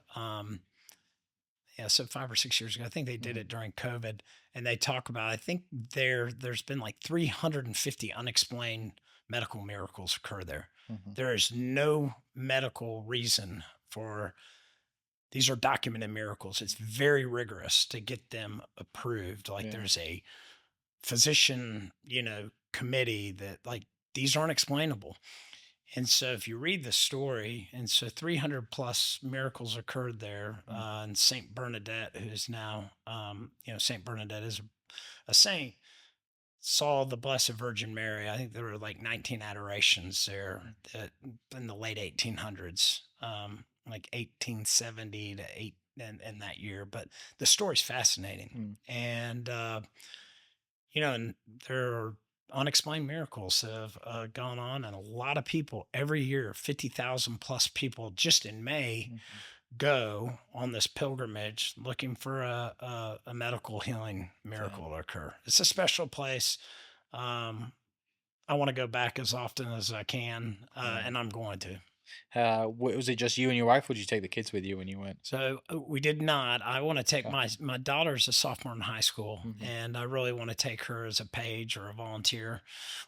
yeah, so 5 or 6 years ago, I think they did it during COVID, and they talk about, I think there's been like 350 unexplained medical miracles occur there.
Mhm.
There is no medical reason for, these are documented miracles. It's very rigorous to get them approved. Like
Yeah.
there's a physician, committee that, like, these aren't explainable. And so if you read the story, and so 300 plus miracles occurred there. And Saint Bernadette, who's now, Saint Bernadette is a saint, saw the Blessed Virgin Mary. I think there were like 19 adorations there that, in the late 1800s, like 1870 to eight in that year. But the story's fascinating. And, and there are unexplained miracles that have gone on, and a lot of people every year, 50,000 plus people just in May, go on this pilgrimage looking for a medical healing miracle to occur. It's a special place. I want to go back as often as I can, and I'm going to.
Was it just you and your wife, or did you take the kids with you when you went?
So we did not. I want to take
Okay.
my daughter's a sophomore in high school,
Mhm.
and I really want to take her as a page or a volunteer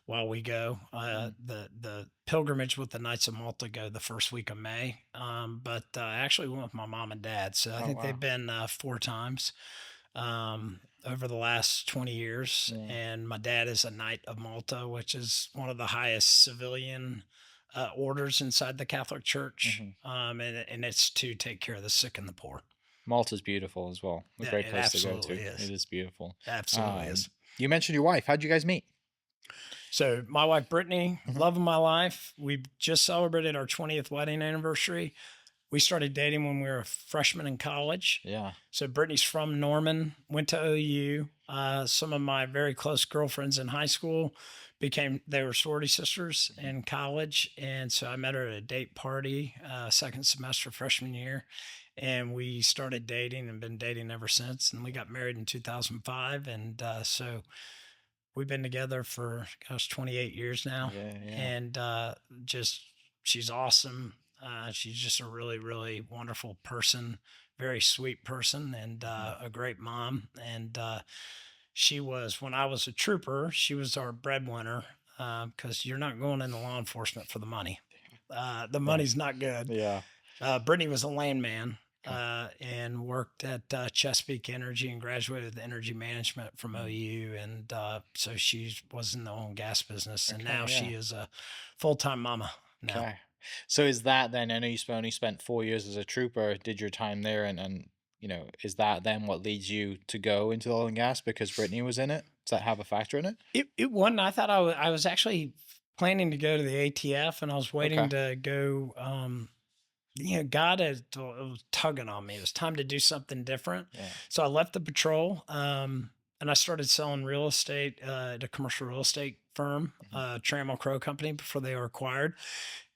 while we go. The pilgrimage with the Knights of Malta go the first week of May, but I actually went with my mom and dad, so I
Oh,
think they've
wow.
been 4 times over the last 20 years.
Yeah.
And my dad is a Knight of Malta, which is one of the highest civilian orders inside the Catholic Church, and it's to take care of the sick and the poor.
Malta's beautiful as well. A
Yeah,
great
it
place to go to.
absolutely is.
It is beautiful.
Absolutely is.
You mentioned your wife. How'd you guys meet?
So my wife, Brittany,
Mhm.
love of my life. We just celebrated our 20th wedding anniversary. We started dating when we were a freshman in college.
Yeah.
So Brittany's from Norman, went to OU. Some of my very close girlfriends in high school they were sorority sisters in college. And so I met her at a date party, second semester freshman year. And we started dating and been dating ever since. And we got married in 2005. And so we've been together for, 28 years now.
Yeah.
And she's awesome. She's just a really, really wonderful person, very sweet person, and a great mom. And she was, when I was a trooper, she was our breadwinner, because you're not going into law enforcement for the money. The money's not good.
Yeah.
Brittany was a landman. And worked at Chesapeake Energy and graduated with energy management from OU. And so she was in the oil and gas business. And
Okay,
now she
yeah.
is a full-time mama now.
Okay. So is that then? I know you only spent 4 years as a trooper. Did your time there, and is that then what leads you to go into oil and gas because Brittany was in it? Does that have a factor in it?
It wasn't. I thought I was actually planning to go to the ATF, and I was waiting to go. God was tugging on me. It was time to do something different.
Yeah.
So I left the patrol, and I started selling real estate at a commercial real estate firm, Trammell Crow Company, before they were acquired.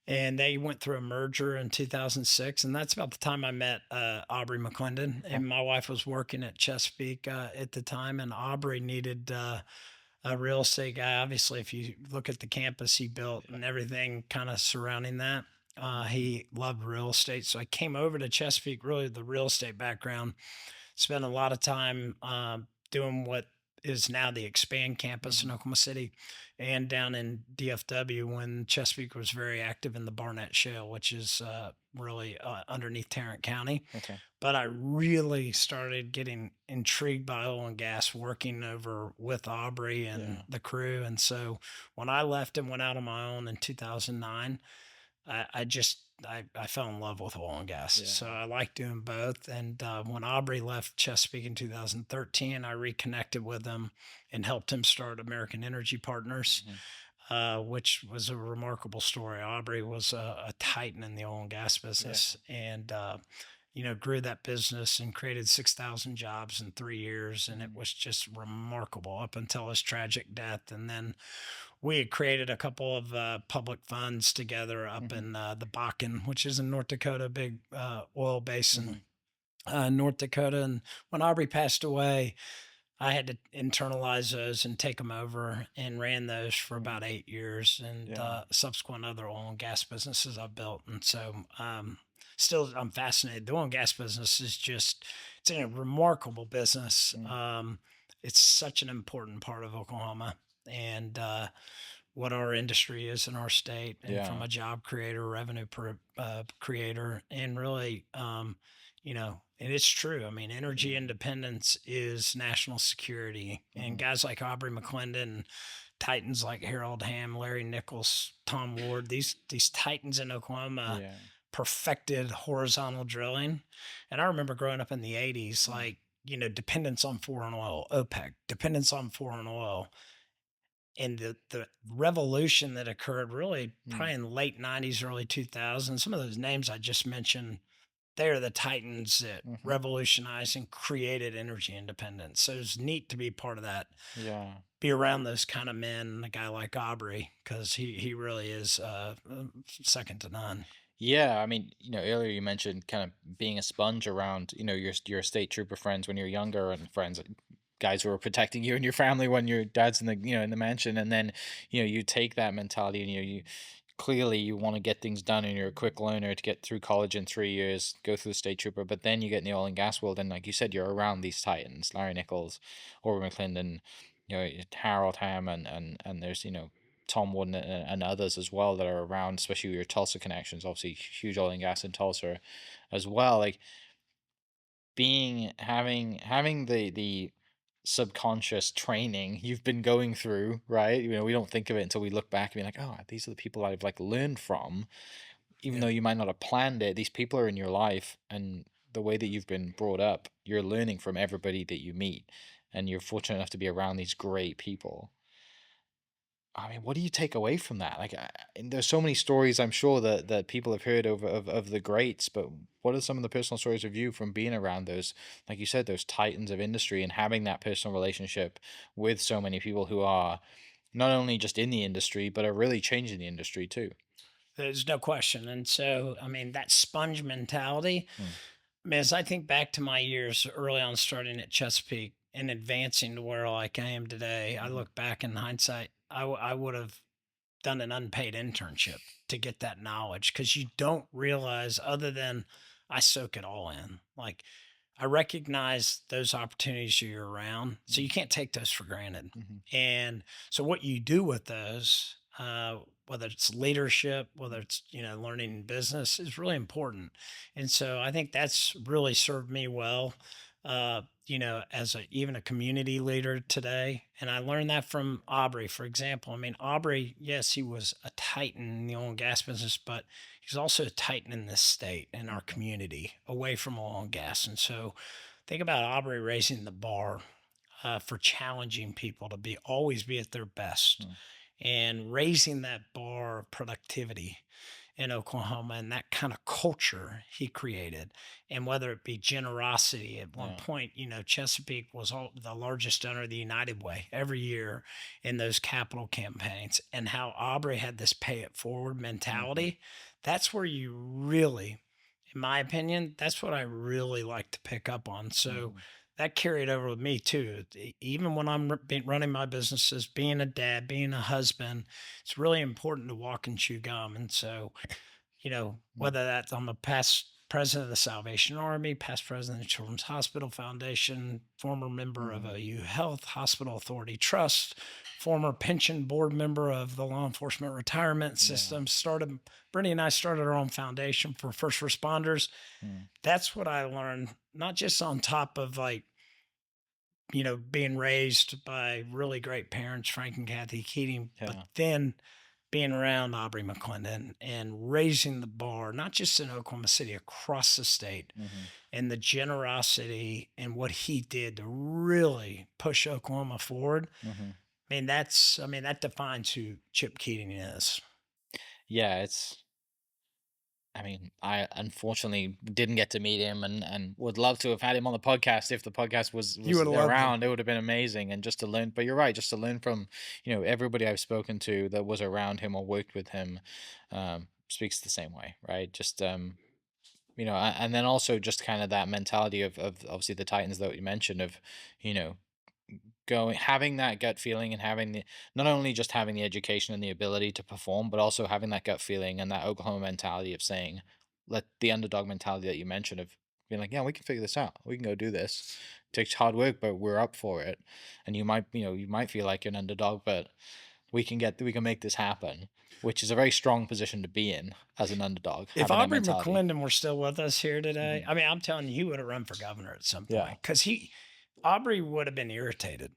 And they went through a merger in 2006, and that's about the time I met Aubrey McClendon. And my wife was working at Chesapeake at the time, and Aubrey needed a real estate guy. Obviously, if you look at the campus he built and everything kind of surrounding that, he loved real estate. So I came over to Chesapeake, really the real estate background, spent a lot of time doing what is now the Expand campus in Oklahoma City and down in DFW when Chesapeake was very active in the Barnett Shale, which is really underneath Tarrant County.
Okay.
But I really started getting intrigued by oil and gas working over with Aubrey and the crew. And so when I left and went out on my own in 2009, I fell in love with oil and gas. So I like doing both. And when Aubrey left Chesapeake in 2013, I reconnected with him and helped him start American Energy Partners, which was a remarkable story. Aubrey was a titan in the oil and gas business and, grew that business and created 6,000 jobs in 3 years. And it was just remarkable up until his tragic death. And then we had created a couple of public funds together up in the Bakken, which is in North Dakota, big oil basin, North Dakota. And when Aubrey passed away, I had to internalize those and take them over and ran those for about 8 years and subsequent other oil and gas businesses I've built. And so still, I'm fascinated. The oil and gas business is it's a remarkable business. It's such an important part of Oklahoma and what our industry is in our state and from a job creator, revenue creator, and really, and it's true. I mean, energy independence is national security, and guys like Aubrey McClendon, titans like Harold Hamm, Larry Nichols, Tom Ward, these titans in Oklahoma perfected horizontal drilling. And I remember growing up in the 80s, like, dependence on foreign oil, OPEC, dependence on foreign oil. And the revolution that occurred really probably in late 90s, early 2000s, some of those names I just mentioned, they're the titans that revolutionized and created energy independence. So it's neat to be part of that. Yeah. Be around those kind of men, a guy like Aubrey, because he really is second to none.
Yeah, I mean, earlier you mentioned kind of being a sponge around, your state trooper friends when you're younger and friends, guys who are protecting you and your family when your dad's in the, in the mansion. And then, you take that mentality and you clearly you want to get things done and you're a quick learner to get through college in 3 years, go through the state trooper, but then you get in the oil and gas world. And like you said, you're around these titans, Larry Nichols, Aubrey McClendon, Harold Hamm, and there's, Tom Wooden and others as well that are around, especially your Tulsa connections, obviously huge oil and gas in Tulsa as well. Like having the subconscious training you've been going through, right? We don't think of it until we look back and be like, oh, these are the people I've like learned from, even though you might not have planned it. These people are in your life, and the way that you've been brought up, you're learning from everybody that you meet, and you're fortunate enough to be around these great people. I mean, what do you take away from that? Like, and there's so many stories I'm sure that people have heard of the greats, but what are some of the personal stories of you from being around those, like you said, those titans of industry and having that personal relationship with so many people who are not only just in the industry, but are really changing the industry too?
There's no question. And so, I mean, that sponge mentality, I mean, as I think back to my years early on starting at Chesapeake and advancing to where like I am today, I look back in hindsight, I would have done an unpaid internship to get that knowledge, because you don't realize, other than I soak it all in. Like, I recognize those opportunities you're around, so you can't take those for granted. And so what you do with those, whether it's leadership, whether it's, learning business, is really important. And so I think that's really served me well, as even a community leader today. And I learned that from Aubrey, for example. I mean, Aubrey, yes, he was a titan in the oil and gas business, but he's also a titan in this state, in our community, away from oil and gas. And so think about Aubrey raising the bar for challenging people to always be at their best. and raising that bar of productivity in Oklahoma and that kind of culture he created. And whether it be generosity, at one
Yeah.
point, Chesapeake was the largest donor of the United Way every year in those capital campaigns, and how Aubrey had this pay it forward mentality. That's where you really, in my opinion, that's what I really like to pick up on. So that carried over with me too. Even when I'm running my businesses, being a dad, being a husband, it's really important to walk and chew gum. And so, whether that's I'm a past president of the Salvation Army, past president of the Children's Hospital Foundation, former member of OU Health, Hospital Authority Trust, former pension board member of the law enforcement retirement system, Brittany and I started our own foundation for first responders. That's what I learned, not just on top of being raised by really great parents, Frank and Kathy Keating, but then being around Aubrey McClendon and raising the bar, not just in Oklahoma City, across the state, and the generosity and what he did to really push Oklahoma forward. That defines who Chip Keating is.
Yeah, I unfortunately didn't get to meet him and would love to have had him on the podcast if the podcast was around. It would have been amazing. And just to learn, but you're right, just to learn from, everybody I've spoken to that was around him or worked with him, speaks the same way, right? Just, and then also just kind of that mentality of obviously the Titans that you mentioned of, having that gut feeling and having not only just having the education and the ability to perform, but also having that gut feeling and that Oklahoma mentality of saying, let the underdog mentality that you mentioned of being like, yeah, we can figure this out. We can go do this. It takes hard work, but we're up for it. And you might feel like you're an underdog, but we can make this happen, which is a very strong position to be in as an underdog.
If Aubrey McClendon were still with us here today, I'm telling you, he would have run for governor at some point, because Aubrey would have been irritated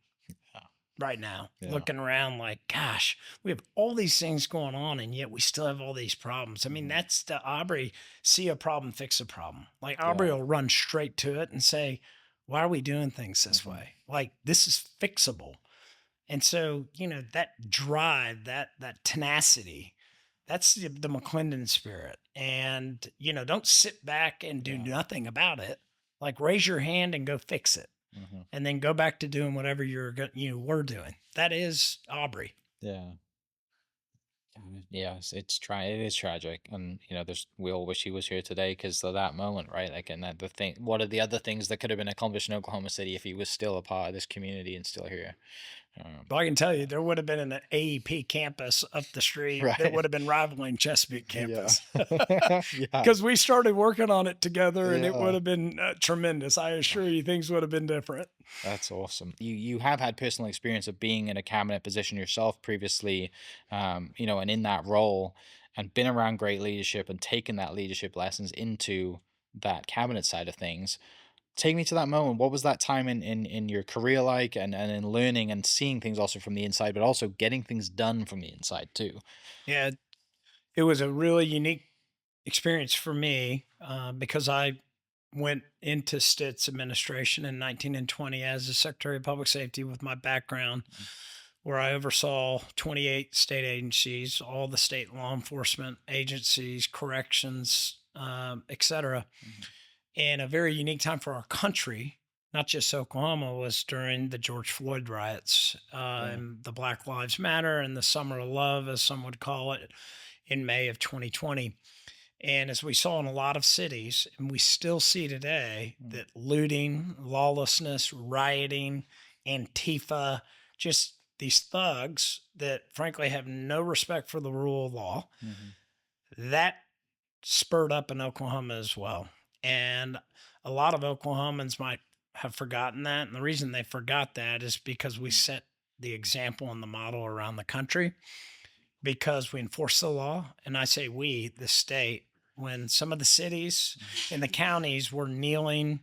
right now, looking around like, gosh, we have all these things going on, and yet we still have all these problems. That's the Aubrey, see a problem, fix a problem. Like Aubrey will run straight to it and say, why are we doing things this way? Like, this is fixable. And so, that drive, that tenacity, that's the McClendon spirit. And, don't sit back and do nothing about it. Like, raise your hand and go fix it. And then go back to doing whatever you were doing. That is Aubrey.
Yeah. Yes, it is tragic, and we all wish he was here today because of that moment, right? Like, and that what are the other things that could have been accomplished in Oklahoma City if he was still a part of this community and still here?
Well, I can tell you, there would have been an AEP campus up the street that would have been rivaling Chesapeake campus. Because we started working on it together, and it would have been tremendous. I assure you, things would have been different.
That's awesome. You have had personal experience of being in a cabinet position yourself previously, and in that role, and been around great leadership and taken that leadership lessons into that cabinet side of things. Take me to that moment. What was that time in your career like, and in learning and seeing things also from the inside, but also getting things done from the inside too?
Yeah, it was a really unique experience for me, because I went into Stitt's administration in 19 and 20 as the Secretary of Public Safety with my background, where I oversaw 28 state agencies, all the state law enforcement agencies, corrections, et cetera. And a very unique time for our country, not just Oklahoma, was during the George Floyd riots, and the Black Lives Matter and the Summer of Love, as some would call it, in May of 2020. And as we saw in a lot of cities, and we still see today, that looting, lawlessness, rioting, Antifa, just these thugs that frankly have no respect for the rule of law, that spurred up in Oklahoma as well. And a lot of Oklahomans might have forgotten that. And the reason they forgot that is because we set the example and the model around the country, because we enforce the law. And I say we, the state, when some of the cities and the counties were kneeling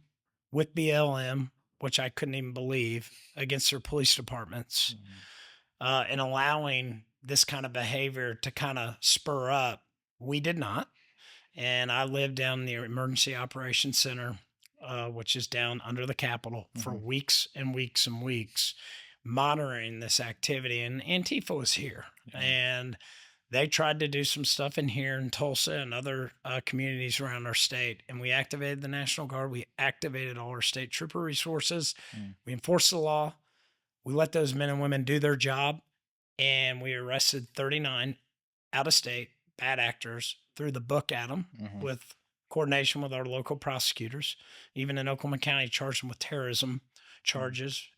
with BLM, which I couldn't even believe, against their police departments, and allowing this kind of behavior to kind of spur up, we did not. And I lived down near Emergency Operations Center, which is down under the Capitol, for weeks and weeks and weeks, monitoring this activity. And Antifa was here. And they tried to do some stuff in here in Tulsa and other communities around our state. And we activated the National Guard. We activated all our state trooper resources. We enforced the law. We let those men and women do their job. And we arrested 39 out of state bad actors, threw the book at them with coordination with our local prosecutors. Even in Oklahoma County, charged them with terrorism charges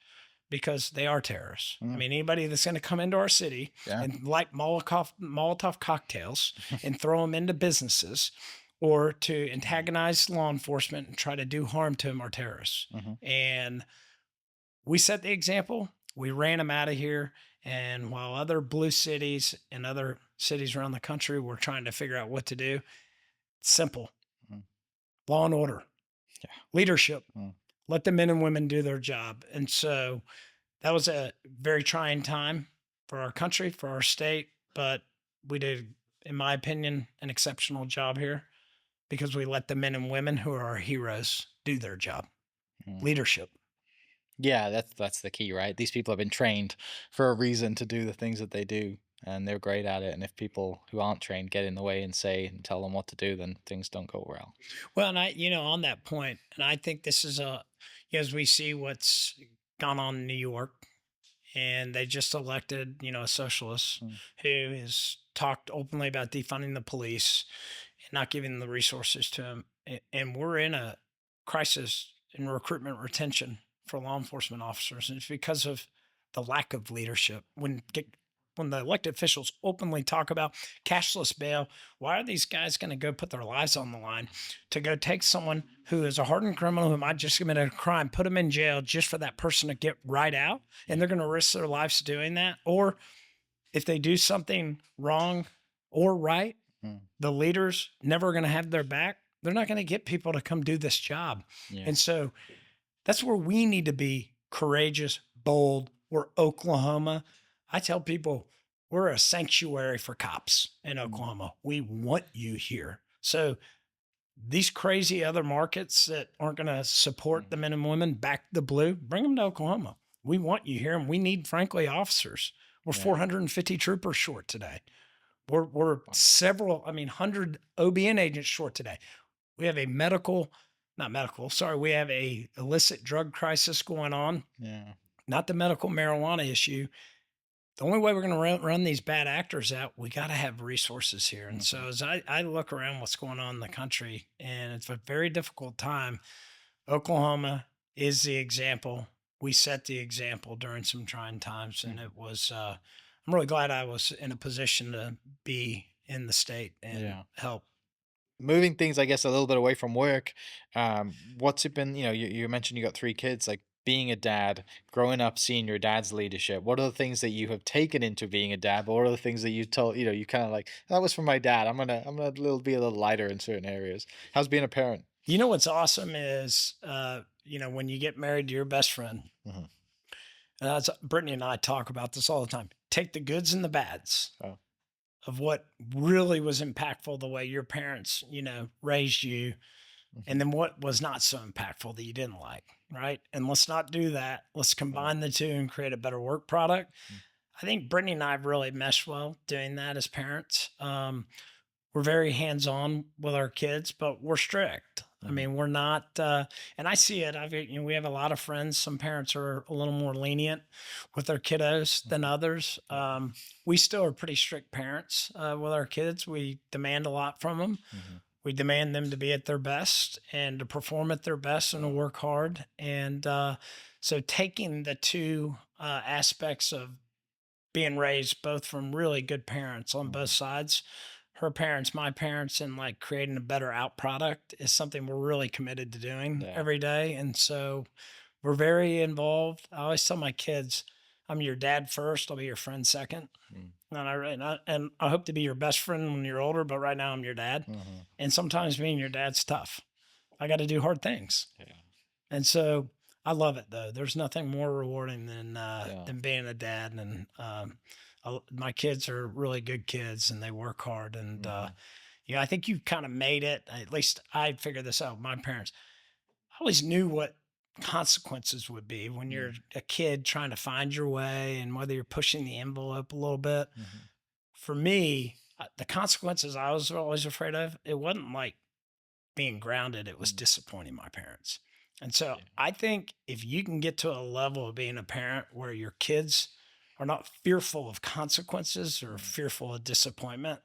because they are terrorists. I mean, anybody that's going to come into our city and light Molotov cocktails and throw them into businesses or to antagonize law enforcement and try to do harm to them are terrorists. And we set the example. We ran them out of here. And while other blue cities and other cities around the country were trying to figure out what to do, it's simple. Law and order, leadership, let the men and women do their job. And so that was a very trying time for our country, for our state, but we did, in my opinion, an exceptional job here because we let the men and women who are our heroes do their job. Leadership.
Yeah, that's the key, right? These people have been trained for a reason to do the things that they do, and they're great at it. And if people who aren't trained get in the way and say and tell them what to do, then things don't go well.
Well, and on that point, and I think this is as we see what's gone on in New York, and they just elected, a socialist who has talked openly about defunding the police and not giving them the resources to them. And we're in a crisis in recruitment retention for law enforcement officers. And it's because of the lack of leadership. When the elected officials openly talk about cashless bail, why are these guys going to go put their lives on the line to go take someone who is a hardened criminal who might just commit a crime, put them in jail just for that person to get right out? And they're going to risk their lives doing that. Or if they do something wrong or right, the leaders never going to have their back. They're not going to get people to come do this job. And so that's where we need to be courageous, bold. We're Oklahoma. I tell people we're a sanctuary for cops in Oklahoma. We want you here. So these crazy other markets that aren't going to support the men and women back to the blue, bring them to Oklahoma. We want you here, and we need, frankly, officers. We're 450 troopers short today. We're 100 OBN agents short today. We have we have a illicit drug crisis going on. Not the medical marijuana issue. The only way we're going to run these bad actors out, we got to have resources here. And so as I look around what's going on in the country, and it's a very difficult time, Oklahoma is the example. We set the example during some trying times, and it was, I'm really glad I was in a position to be in the state and help.
Moving things, I guess, a little bit away from work. What's it been? You mentioned you got 3 kids. Like being a dad, growing up, seeing your dad's leadership. What are the things that you have taken into being a dad? But what are the things that you told? You kind of like, that was from my dad. I'm gonna be a little lighter in certain areas. How's being a parent?
What's awesome is, when you get married to your best friend, and that's Brittany and I talk about this all the time. Take the goods and the bads. Of what really was impactful, the way your parents, raised you, and then what was not so impactful that you didn't like, right? And let's not do that. Let's combine the two and create a better work product. I think Brittany and I have really meshed well doing that as parents. We're very hands-on with our kids, but we're strict. I mean, we're not, and I see it. We have a lot of friends. Some parents are a little more lenient with their kiddos than others. We still are pretty strict parents with our kids. We demand a lot from them. We demand them to be at their best and to perform at their best and to work hard. And so taking the two aspects of being raised both from really good parents on both sides, her parents, my parents, and like creating a better out product is something we're really committed to doing every day. And so we're very involved. I always tell my kids, I'm your dad first. I'll be your friend second. And I hope to be your best friend when you're older, but right now I'm your dad. And sometimes being your dad's tough. I got to do hard things. And so I love it though. There's nothing more rewarding than being a dad. And, my kids are really good kids and they work hard. And, I think you kind of made it. At least I figured this out with my parents. I always knew what consequences would be when you're a kid trying to find your way and whether you're pushing the envelope a little bit. for me, the consequences I was always afraid of, it wasn't like being grounded, it was
Mm,
disappointing my parents. And so
yeah.
I think if you can get to a level of being a parent where your kids are not fearful of consequences or
Mm.
fearful of disappointment,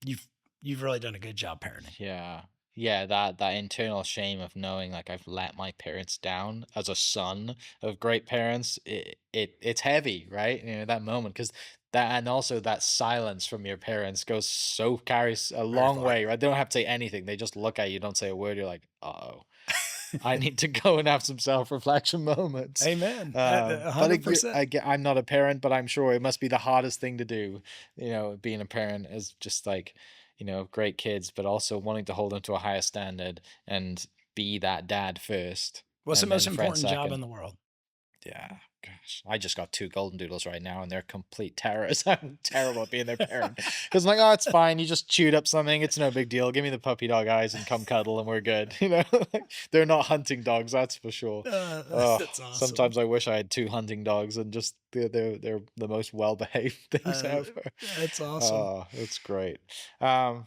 you've you've really done a good job parenting.
Yeah. Yeah, that internal shame of knowing like I've let my parents down as a son of great parents, it's heavy, right? You know, that moment because that and also that silence from your parents goes so carries a
Very
long
far.
way, right? They don't have to say anything. They just look at you, don't say a word. You're like, uh-oh. I need to go and have some self-reflection moments.
Amen.
But
100%.
I'm not a parent, but I'm sure it must be the hardest thing to do. You know, being a parent is just like, you know, great kids, but also wanting to hold them to a higher standard and be that dad first,
What's the
and
most
then friend
important job
second.
in the world?
Yeah, gosh, I just got two golden doodles right now, and they're complete terrors. I'm terrible at being their parent because I'm like, oh, it's fine. You just chewed up something. It's no big deal. Give me the puppy dog eyes and come cuddle, and we're good. You know, they're not hunting dogs, that's for sure. Oh,
That's awesome.
sometimes I wish I had two hunting dogs, and just they're the most well behaved things
Uh,
ever.
that's awesome.
Oh, it's great. Um,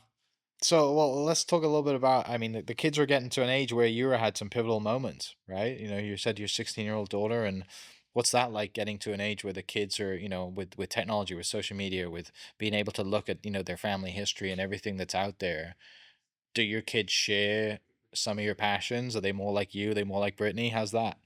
so, well, let's talk a little bit about. I mean, the kids were getting to an age where you had some pivotal moments, right? You know, you said your 16-year-old daughter, and what's that like getting to an age where the kids are, you know, with technology, with social media, with being able to look at, you know, their family history and everything that's out there. Do your kids share some of your passions? Are they more like you? Are they more like Brittany? How's that?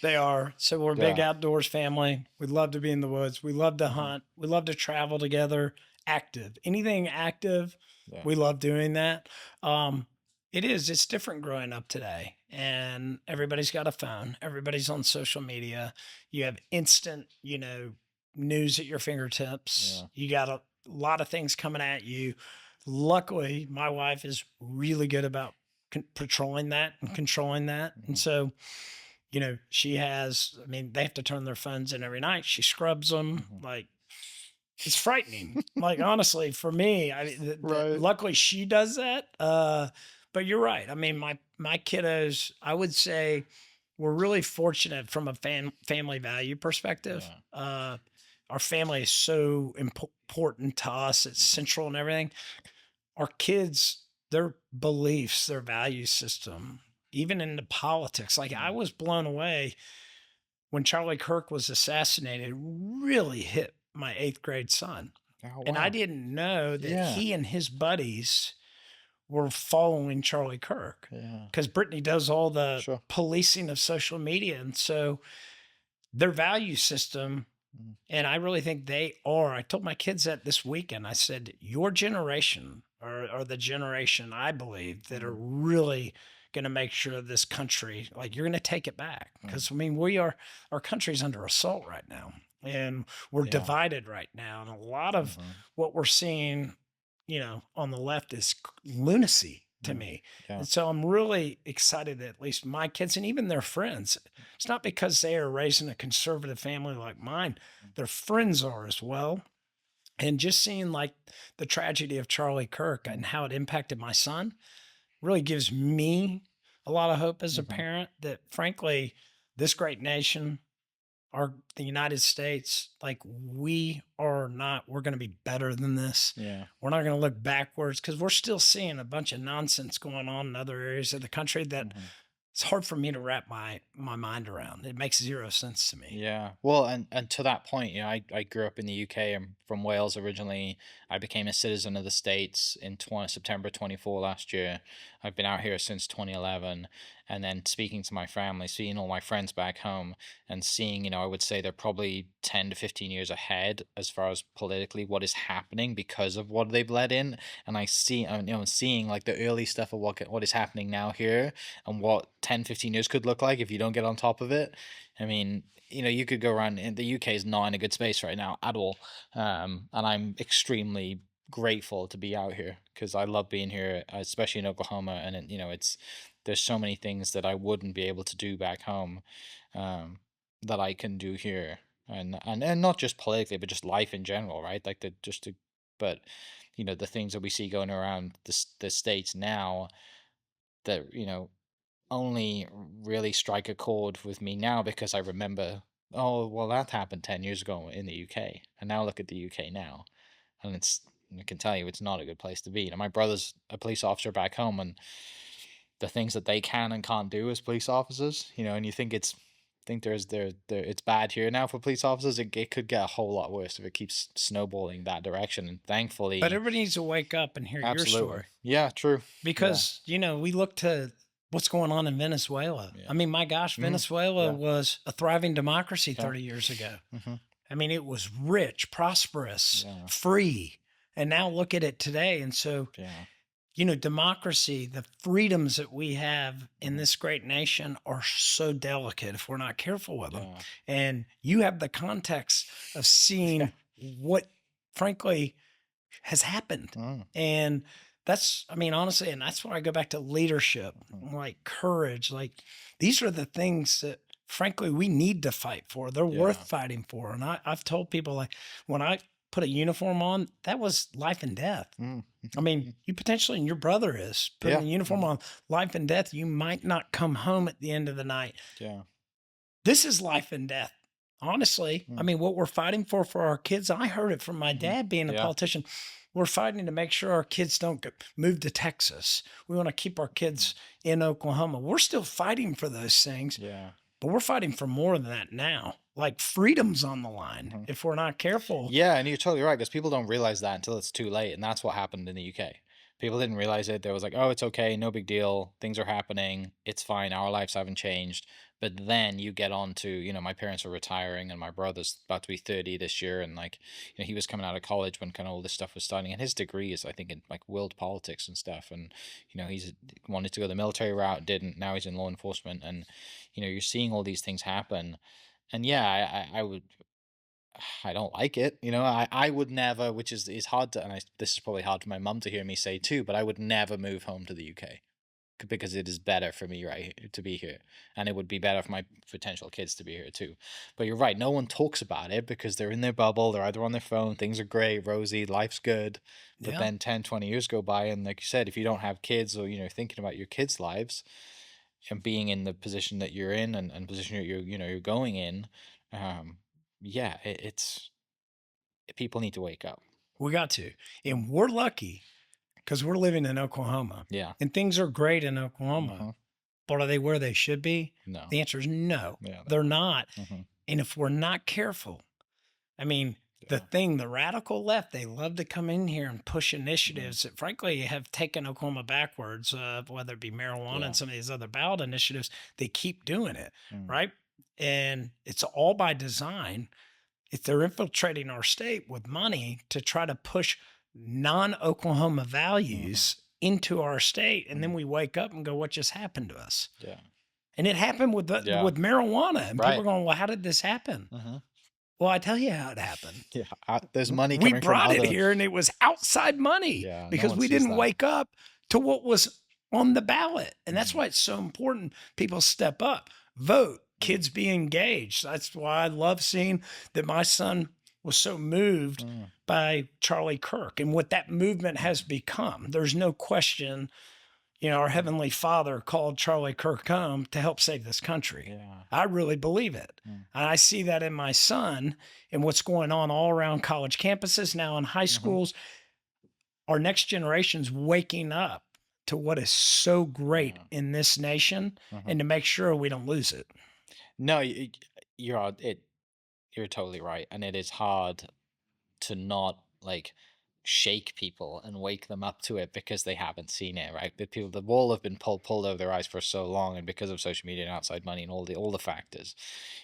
They are. So we're a big
Yeah.
outdoors family. We love to be in the woods. We love to
Hmm.
hunt. We love to travel together. Active. Anything active,
Yeah.
we love doing that. Um, it is. It's different growing up today. And everybody's got a phone. Everybody's on social media. You have instant, news at your fingertips.
Yeah.
You got a lot of things coming at you. Luckily, my wife is really good about patrolling that and controlling that. And
Hmm.
so she has, I mean, they have to turn their phones in every night. She scrubs them.
Hmm.
Like, it's frightening. Like, honestly, for me,
Right.
luckily she does that. But you're right. I mean, my kiddos, I would say we're really fortunate from a family value perspective.
Yeah.
Our family is so important to us. It's
Hmm.
central and everything. Our kids, their beliefs, their value system, even into politics. Like, I was blown away when Charlie Kirk was assassinated. It really hit my eighth grade son.
Oh
And I
wow.
didn't know that
Yeah.
he and his buddies were following Charlie Kirk
Yeah.
because Brittany does all the
Sure.
policing of social media. And so their value system,
Mm.
and I really think they are. I told my kids that this weekend. I said, your generation are the generation I believe that are
Mm.
really going to make sure this country, like, you're going to take it back.
Mm.
Because, I mean, our country's under assault right now, and we're
Yeah.
divided right now. And a lot of
Mhm.
what we're seeing, on the left is lunacy to
Mm.
me.
Yeah.
And so I'm really excited that at least my kids and even their friends, it's not because they are raised in a conservative family like mine, their friends are as well. And just seeing like the tragedy of Charlie Kirk
Mm.
and how it impacted my son really gives me a lot of hope as a
Mhm.
parent that, frankly, this great nation, the United States, like, we're going to be better than this.
Yeah.
We're not going to look backwards because we're still seeing a bunch of nonsense going on in other areas of the country that
Mhm.
it's hard for me to wrap my mind around. It makes zero sense to me.
Yeah. Well, and to that point, you know, I grew up in the UK. I'm from Wales originally. I became a citizen of the States in September 24 last year. I've been out here since 2011. And then speaking to my family, seeing all my friends back home and seeing, you know, I would say they're probably 10 to 15 years ahead as far as politically what is happening because of what they've let in. And I see, you know, seeing like the early stuff of what is happening now here and what 10, 15 years could look like if you don't get on top of it. I mean, you know, you could go around, and the UK is not in a good space right now at all. And I'm extremely grateful to be out here because I love being here, especially in Oklahoma. And you know, there's so many things that I wouldn't be able to do back home, um, that I can do here, and not just politically, but just life in general, right? Like but you know, the things that we see going around the states now that you know only really strike a chord with me now because I remember, oh, well, that happened 10 years ago in the UK. And now look at the UK now.
and I can tell you it's not a good place to be. You know, my brother's a police officer back home, and the things that they can and can't do as police officers, you know, and you think it's bad here now for police officers. It could get a whole lot worse if it keeps snowballing that direction. And
But
thankfully,
everybody needs to wake up and hear your
absolutely,
story
yeah, true, yeah,
because, we look to what's going on in Venezuela.
yeah,
I mean, my gosh,
mm,
Venezuela
yeah,
was a thriving democracy
yeah,
30 years ago.
hmm,
I mean, it was rich, prosperous,
yeah,
free. And now look at it today. And so,
yeah,
democracy, the freedoms that we have in
mhm,
this great nation are so delicate if we're not careful with them.
yeah,
And you have the context of
yeah,
seeing what, frankly, has happened.
mm,
And that's, I mean, honestly, and that's where I go back to leadership,
mhm,
like courage. Like these are the things that, frankly, we need to fight for. They're worth
yeah,
fighting for. And I've told people, like, when I put a uniform on, that was life and death.
mm,
I mean,
mhm,
you potentially, and your brother is putting
yeah,
a uniform on, life and death. You might not come home at the end of the night.
yeah,
This is life and death. Honestly, I
mm,
mean, what we're fighting for our kids, I heard it from my
mhm,
dad being a
yeah,
politician. We're fighting to make sure our kids don't move to Texas. We want to keep our
mm,
kids in Oklahoma. We're still fighting for those things,
yeah,
but we're fighting for more than that now. Like freedom's on the line.
mhm.
If we're not careful,
Yeah, and you're totally right because people don't realize that until it's too late, and that's what happened in the UK. People didn't realize it. They was like, "Oh, it's okay, no big deal. Things are happening. It's fine. Our lives haven't changed." But then you get on to, my parents are retiring, and my brother's about to be 30 this year, and like, he was coming out of college when kind of all this stuff was starting, and his degree is, I think, in like world politics and stuff, and he's wanted to go the military route, didn't. Now he's in law enforcement, and you're seeing all these things happen, and yeah, I don't like it. I would never, which is hard to, and this is probably hard for my mum to hear me say too, but I would never move home to the UK because it is better for me to be here, and it would be better for my potential kids to be here too. But you're right, no one talks about it because they're in their bubble. They're either on their phone, things are great, rosy, life's good. But
yeah,
then 10, 20 years go by, and like you said, if you don't have kids or thinking about your kids' lives and being in the position that you're in and position you're going in, um, yeah, it's people need to wake up.
we got to. And we're lucky because we're living in Oklahoma
Yeah.
and things are great in Oklahoma.
Hmm.
But are they where they should be?
No.
The answer is no,
Yeah.
they're not.
Hmm.
And if we're not careful, I mean,
Yeah.
the radical left, they love to come in here and push initiatives that, frankly, have taken Oklahoma backwards, whether it be marijuana
Yeah.
and some of these other ballot initiatives. They keep doing it,
Mm.
right? And it's all by design. If they're infiltrating our state with money to try to push non Oklahoma
Mhm.
values into our state, and then
Mm.
we wake up and go, "What just happened to us?"
Yeah.
And it happened with
Yeah.
with marijuana, and people
Right.
are going, "Well, how did this happen?"
Hmm.
Well, I tell you how it happened.
Yeah. There's money
We
coming from
brought it
other.
here, and it was outside money
Yeah. No
because
one
we
sees
didn't
that.
wake up to what was on the ballot. And that's
Mhm.
why it's so important people step up, vote,
Mm.
kids be engaged. That's why I love seeing that my son was so moved
Mm.
by Charlie Kirk and what that movement has become. There's no question, our Heavenly Father called Charlie Kirk home to help save this country.
Yeah.
I really believe it.
Mm.
And I see that in my son and what's going on all around college campuses now in high
Mhm.
schools. Our next generation's waking up to what is so great
Yeah.
in this nation
Mhm.
and to make sure we don't lose it.
No, you're you're totally right, and it is hard to not like shake people and wake them up to it because they haven't seen it, right? The wall have been pulled over their eyes for so long, and because of social media and outside money and all the factors,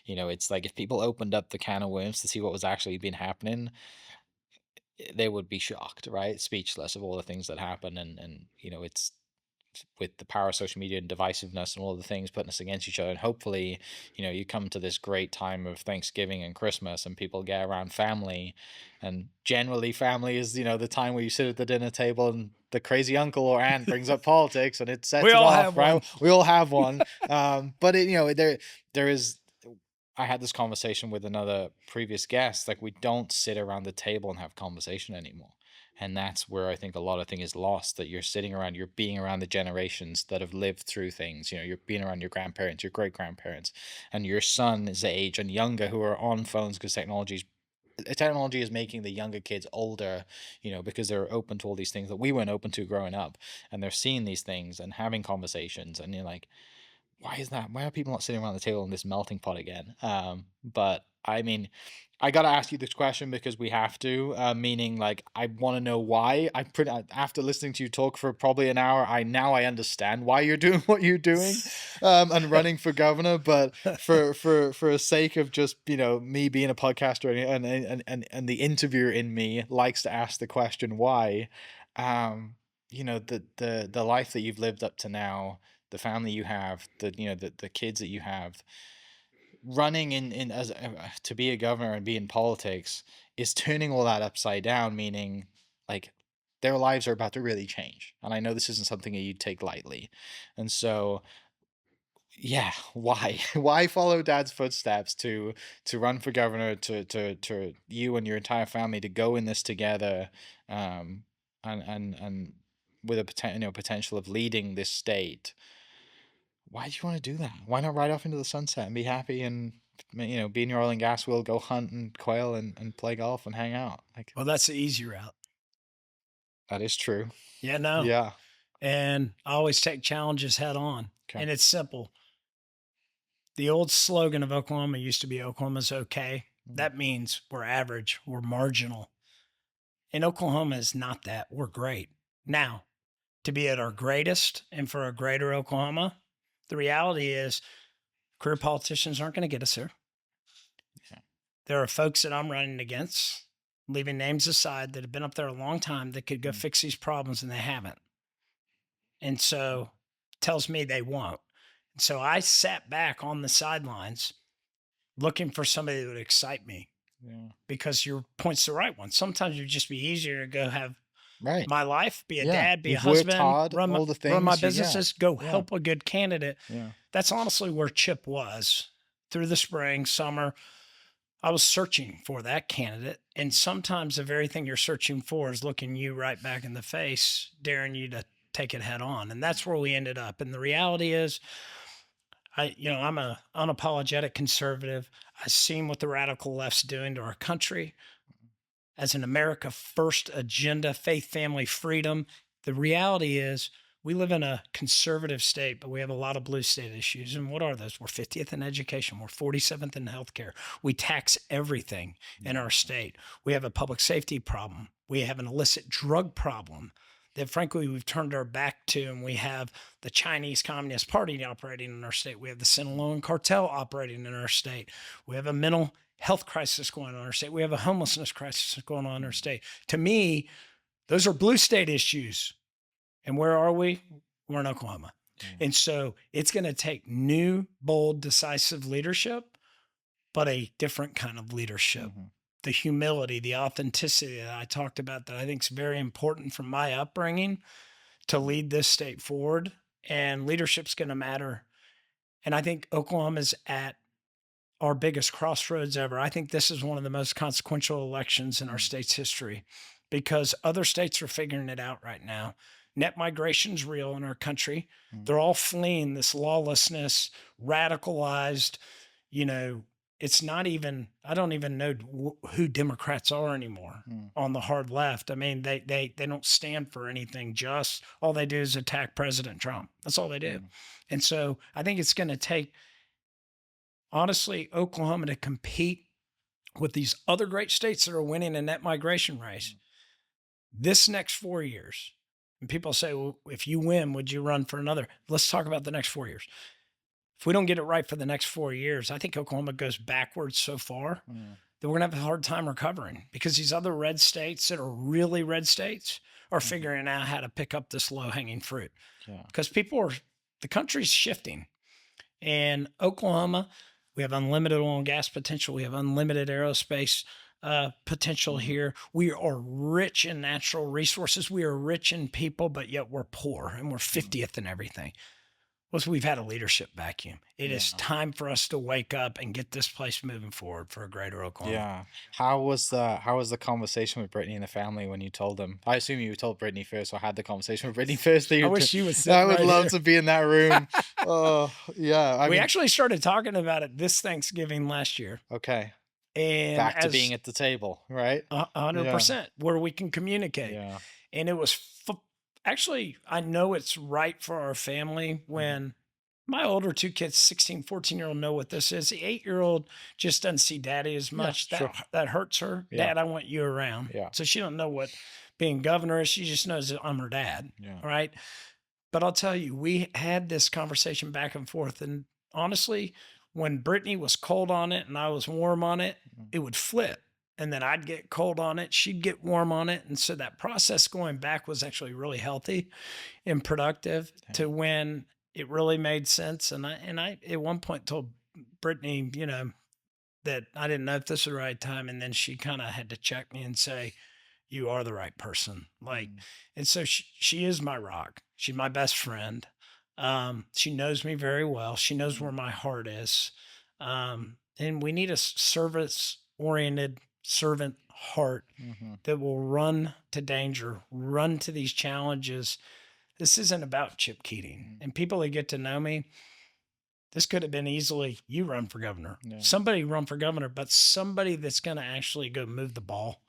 it's like if people opened up the can of worms to see what was actually been happening, they would be shocked, right? Speechless of all the things that happen, and it's with the power of social media and divisiveness and all the things putting us against each other. And hopefully, you come to this great time of Thanksgiving and Christmas and people get around family. And generally, family is, the time where you sit at the dinner table and the crazy uncle or aunt brings up politics and it sets
We
it
all
off,
have
right?
one.
We all have one. But there is. I had this conversation with another previous guest. Like, we don't sit around the table and have conversation anymore. And that's where I think a lot of thing is lost, that you're sitting around, you're being around the generations that have lived through things. You're being around your grandparents, your great grandparents, and your son is the age and younger who are on phones because technology's technology is making the younger kids older, because they're open to all these things that we weren't open to growing up, and they're seeing these things and having conversations, and you're like, why is that? Why are people not sitting around the table in this melting pot again? But I mean, I gotta ask you this question because we have to. Meaning, like, I want to know why. After listening to you talk for probably an hour, I understand why you're doing what you're doing, and running for governor. But for a sake of just me being a podcaster and the interviewer in me likes to ask the question why. The life that you've lived up to now, the family you have, the kids that you have, running in as to be a governor and be in politics is turning all that upside down, meaning like their lives are about to really change. And I know this isn't something that you take lightly. And so yeah, why why follow dad's footsteps to run for governor, to you and your entire family to go in this together, and with a potential of leading this state. Why do you want to do that? Why not ride off into the sunset and be happy and be in your oil and gas wheel, go hunt and quail and play golf and hang out? Like,
Well, that's the easy route.
that is true.
Yeah, no.
Yeah.
And I always take challenges head on.
Okay.
And it's simple. The old slogan of Oklahoma used to be Oklahoma's okay. That means we're average, we're marginal. And Oklahoma is not that. We're great. Now, to be at our greatest and for a greater Oklahoma, the reality is career politicians aren't going to get us there.
Yeah.
There are folks that I'm running against, leaving names aside, that have been up there a long time that could go fix these problems, and they haven't. And so tells me they won't. And so I sat back on the sidelines looking for somebody that would excite me.
Yeah.
Because your point's the right one. Sometimes it'd just be easier to go have
Right.
my life, be a
Yeah.
dad, be
You've
a
worked
husband,
hard,
run
all the
my
things,
businesses, go
Yeah.
help a good candidate.
Yeah.
That's honestly where Chip was through the spring, summer. I was searching for that candidate. And sometimes the very thing you're searching for is looking you right back in the face, daring you to take it head on. And that's where we ended up. And the reality is, I'm an unapologetic conservative. I've seen what the radical left's doing to our country. As an America First agenda, faith, family, freedom, the reality is we live in a conservative state, but we have a lot of blue state issues. And what are those? We're 50th in education. We're 47th in healthcare. We tax everything in our state. We have a public safety problem. We have an illicit drug problem that, frankly, we've turned our back to, and we have the Chinese Communist Party operating in our state. We have the Sinaloan cartel operating in our state. We have a mental health crisis going on in our state. We have a homelessness crisis going on in our state. To me, those are blue state issues. And where are we? We're in Oklahoma. And so it's going to take new, bold, decisive leadership, but a different kind of leadership. The humility, the authenticity that I talked about, that I think is very important from my upbringing to lead this state forward. And leadership's going to matter. And I think Oklahoma's at our biggest crossroads ever. I think this is one of the most consequential elections in our state's history, because other states are figuring it out right now. Net migration's real in our country. They're all fleeing this lawlessness, radicalized, it's not even, I don't even know who Democrats are anymore on the hard left. I mean, they don't stand for anything just. All they do is attack President Trump. That's all they do. And so I think it's going to take, honestly, Oklahoma to compete with these other great states that are winning a net migration race this next 4 years. And people say, well, if you win, would you run for another? Let's talk about the next 4 years. If we don't get it right for the next 4 years, I think Oklahoma goes backwards so far that we're going to have a hard time recovering, because these other red states that are really red states are figuring out how to pick up this low-hanging fruit. Because the country's shifting. And Oklahoma, we have unlimited oil and gas potential. We have unlimited aerospace potential here. We are rich in natural resources. We are rich in people, but yet we're poor, and we're 50th in everything. Well, we've had a leadership vacuum. It is time for us to wake up and get this place moving forward for a greater Oklahoma.
Yeah. How was the conversation with Brittany and the family when you told them? I assume you told Brittany first, or had the conversation with Brittany first.
I wish you was
I would
right
love
here.
to be in that room. Oh, yeah.
We actually started talking about it this Thanksgiving last year.
Okay.
And
Back to
as
being at the table, right? Yeah.
100% where we can communicate.
Yeah.
And it was actually, I know it's right for our family
Mhm.
when my older two kids, 16, 14-year-old, know what this is. The 8-year-old just doesn't see daddy as
Yeah,
much.
sure.
That hurts her.
Yeah.
Dad, I want you around.
Yeah.
So she don't know what being governor is. She just knows that I'm her dad.
Yeah.
All right. But I'll tell you, we had this conversation back and forth. And honestly, when Brittany was cold on it and I was warm on it,
Mhm.
it would flip. And then I'd get cold on it, she'd get warm on it. And so that process going back was actually really healthy and productive to when it really made sense. And I at one point told Brittany, that I didn't know if this was the right time. And then she kind of had to check me and say, you are the right person. Like,
Mm.
and so she is my rock. She's my best friend. She knows me very well. She knows where my heart is. And we need a service oriented servant heart
Mhm.
that will run to danger, run to these challenges. This isn't about Chip Keating.
Mhm.
And people that get to know me, this could have been easily you run for governor,
Yeah.
somebody run for governor, but somebody that's going to actually go move the ball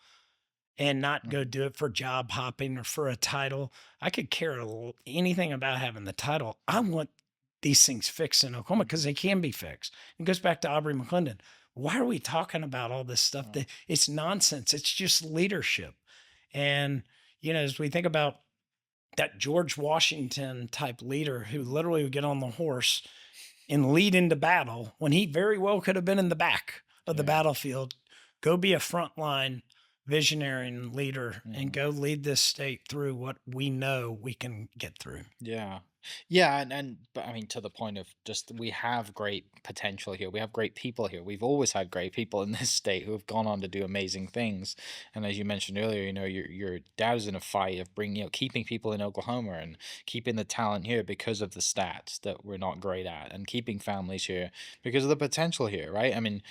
and not go
Mhm.
do it for job hopping or for a title. I could care anything about having the title. I want these things fixed in Oklahoma because they can be fixed. It goes back to Aubrey McClendon. Why are we talking about all this stuff? That it's nonsense. It's just leadership. And, as we think about that George Washington type leader who literally would get on the horse and lead into battle when he very well could have been in the back of the
Yeah.
battlefield, go be a frontline visionary and leader and
Mhm.
go lead this state through what we know we can get through.
Yeah. Yeah, and but I mean to the point of just we have great potential here. We have great people here. We've always had great people in this state who have gone on to do amazing things. And as you mentioned earlier, your dad is in a fight of bringing, keeping people in Oklahoma and keeping the talent here because of the stats that we're not great at, and keeping families here because of the potential here, right? I mean,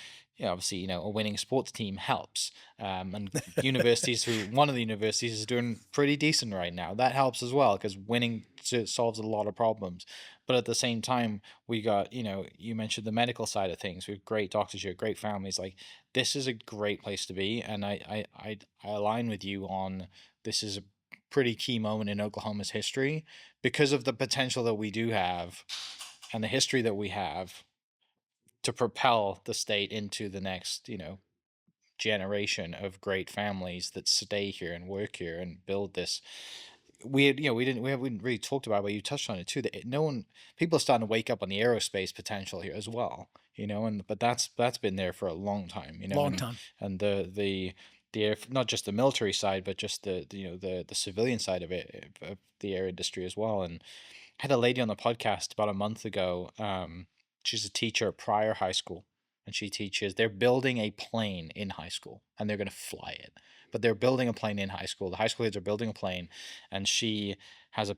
obviously, a winning sports team helps. And universities, through one of the universities, is doing pretty decent right now. That helps as well because winning solves a lot of problems. But at the same time, we got, you mentioned the medical side of things. We have great doctors here, great families. Like, this is a great place to be, and I align with you on this is a pretty key moment in Oklahoma's history because of the potential that we do have and the history that we have to propel the state into the next, generation of great families that stay here and work here and build this. We had, we haven't really talked about it, but you touched on it too, that no one, people are starting to wake up on the aerospace potential here as well, and but that's been there for a long time,
Long time.
and the air, not just the military side, but just the civilian side of it, of the air industry as well. And I had a lady on the podcast about a month ago. She's a teacher at Pryor High School, and she teaches. They're building a plane in high school, and they're going to fly it. But they're building a plane in high school. The high school kids are building a plane, and she has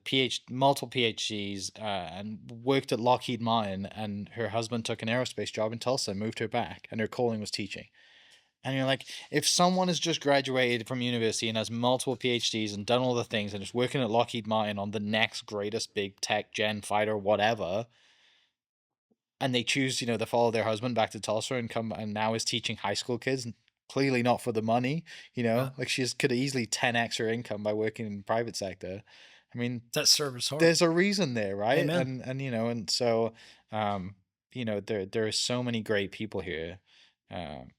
multiple PhDs, and worked at Lockheed Martin. And her husband took an aerospace job in Tulsa and moved her back, and her calling was teaching. And you're like, if someone has just graduated from university and has multiple PhDs and done all the things and is working at Lockheed Martin on the next greatest big tech gen fighter, whatever, and they choose, to follow their husband back to Tulsa and come and now is teaching high school kids, clearly not for the money,
Yeah.
like could have easily 10x her income by working in the private sector. I mean,
That service heart.
there's a reason there, right?
Amen.
And so, there are so many great people here, and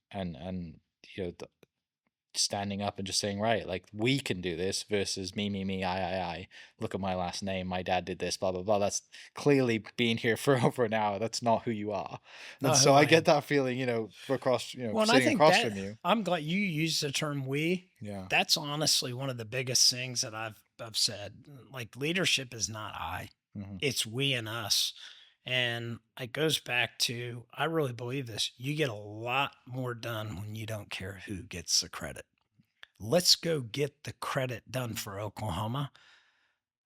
standing up and just saying, right, like, we can do this versus me, I, look at my last name, my dad did this, blah blah blah. That's clearly being here for over an hour. That's not who you are. And
Not
so
who
I
I
get
am.
that feeling, across,
Well, and I
sitting
think
across
that
from you.
I'm glad you used the term we.
Yeah.
That's honestly one of the biggest things that I've said. Like, leadership is not I.
Hmm.
It's we and us. And it goes back to, I really believe this. You get a lot more done when you don't care who gets the credit. Let's go get the credit done for Oklahoma.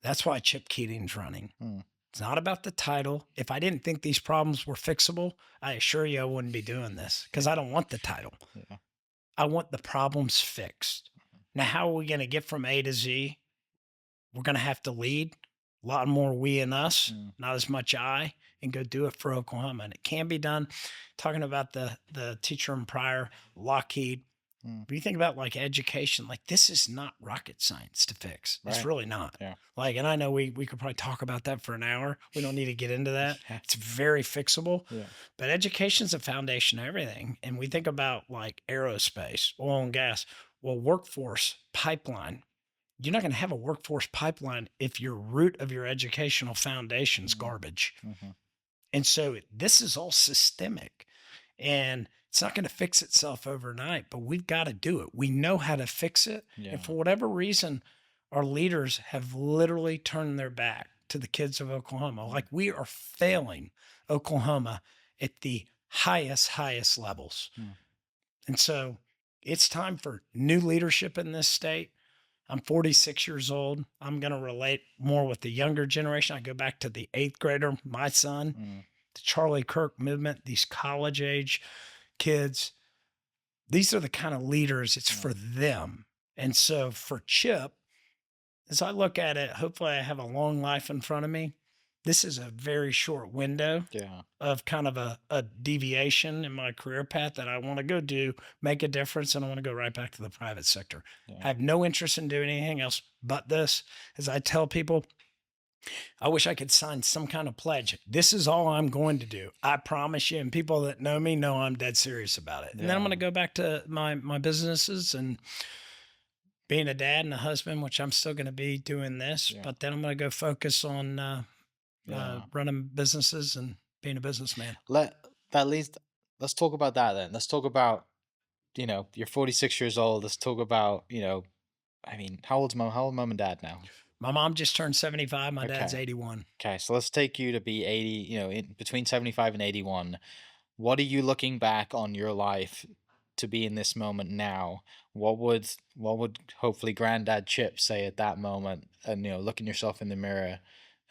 That's why Chip Keating's running.
Mm.
It's not about the title. If I didn't think these problems were fixable, I assure you I wouldn't be doing this because I don't want the title.
Yeah.
I want the problems fixed. Now, how are we going to get from A to Z? We're going to have to lead. A lot more we and us,
Mm.
not as much I. and go do it for Oklahoma. And it can be done. Talking about the teacher in Pryor, Lockheed.
Mm.
When you think about like education, like this is not rocket science to fix. It's
Right.
really not.
Yeah.
Like, and I know we could probably talk about that for an hour. We don't need to get into that.
Yeah.
It's very fixable.
Yeah.
But education's a foundation of everything. And we think about like aerospace, oil and gas. Well, workforce pipeline. You're not going to have a workforce pipeline if your root of your educational foundation's garbage.
Mm-hmm.
And so this is all systemic. And it's not going to fix itself overnight, but we've got to do it. We know how to fix it.
Yeah.
And for whatever reason, our leaders have literally turned their back to the kids of Oklahoma. Like we are failing Oklahoma at the highest levels.
Hmm.
And so it's time for new leadership in this state. I'm 46 years old. I'm going to relate more with the younger generation. I go back to the 8th grader, my son, the Charlie Kirk movement, these college age kids. These are the kind of leaders, it's for them. And so for Chip, as I look at it, hopefully I have a long life in front of me. This is a very short window of kind of a deviation in my career path that I want to go do, make a difference, and I want to go right back to the private sector. I have no interest in doing anything else but this. As I tell people, I wish I could sign some kind of pledge. This is all I'm going to do. I promise you. And people that know me know I'm dead serious about it. And then I'm going to go back to my businesses and being a dad and a husband, which I'm still going to be doing this. But then I'm going to go focus on running businesses and being a businessman.
Let's talk about that then. Let's talk about, you're 46 years old. Let's talk about, how old mom and dad now?
My mom just turned 75. My dad's 81.
Okay. So let's take you to be 80, in between 75 and 81. What are you looking back on your life to be in this moment now? What would hopefully Granddad Chip say at that moment? And, looking yourself in the mirror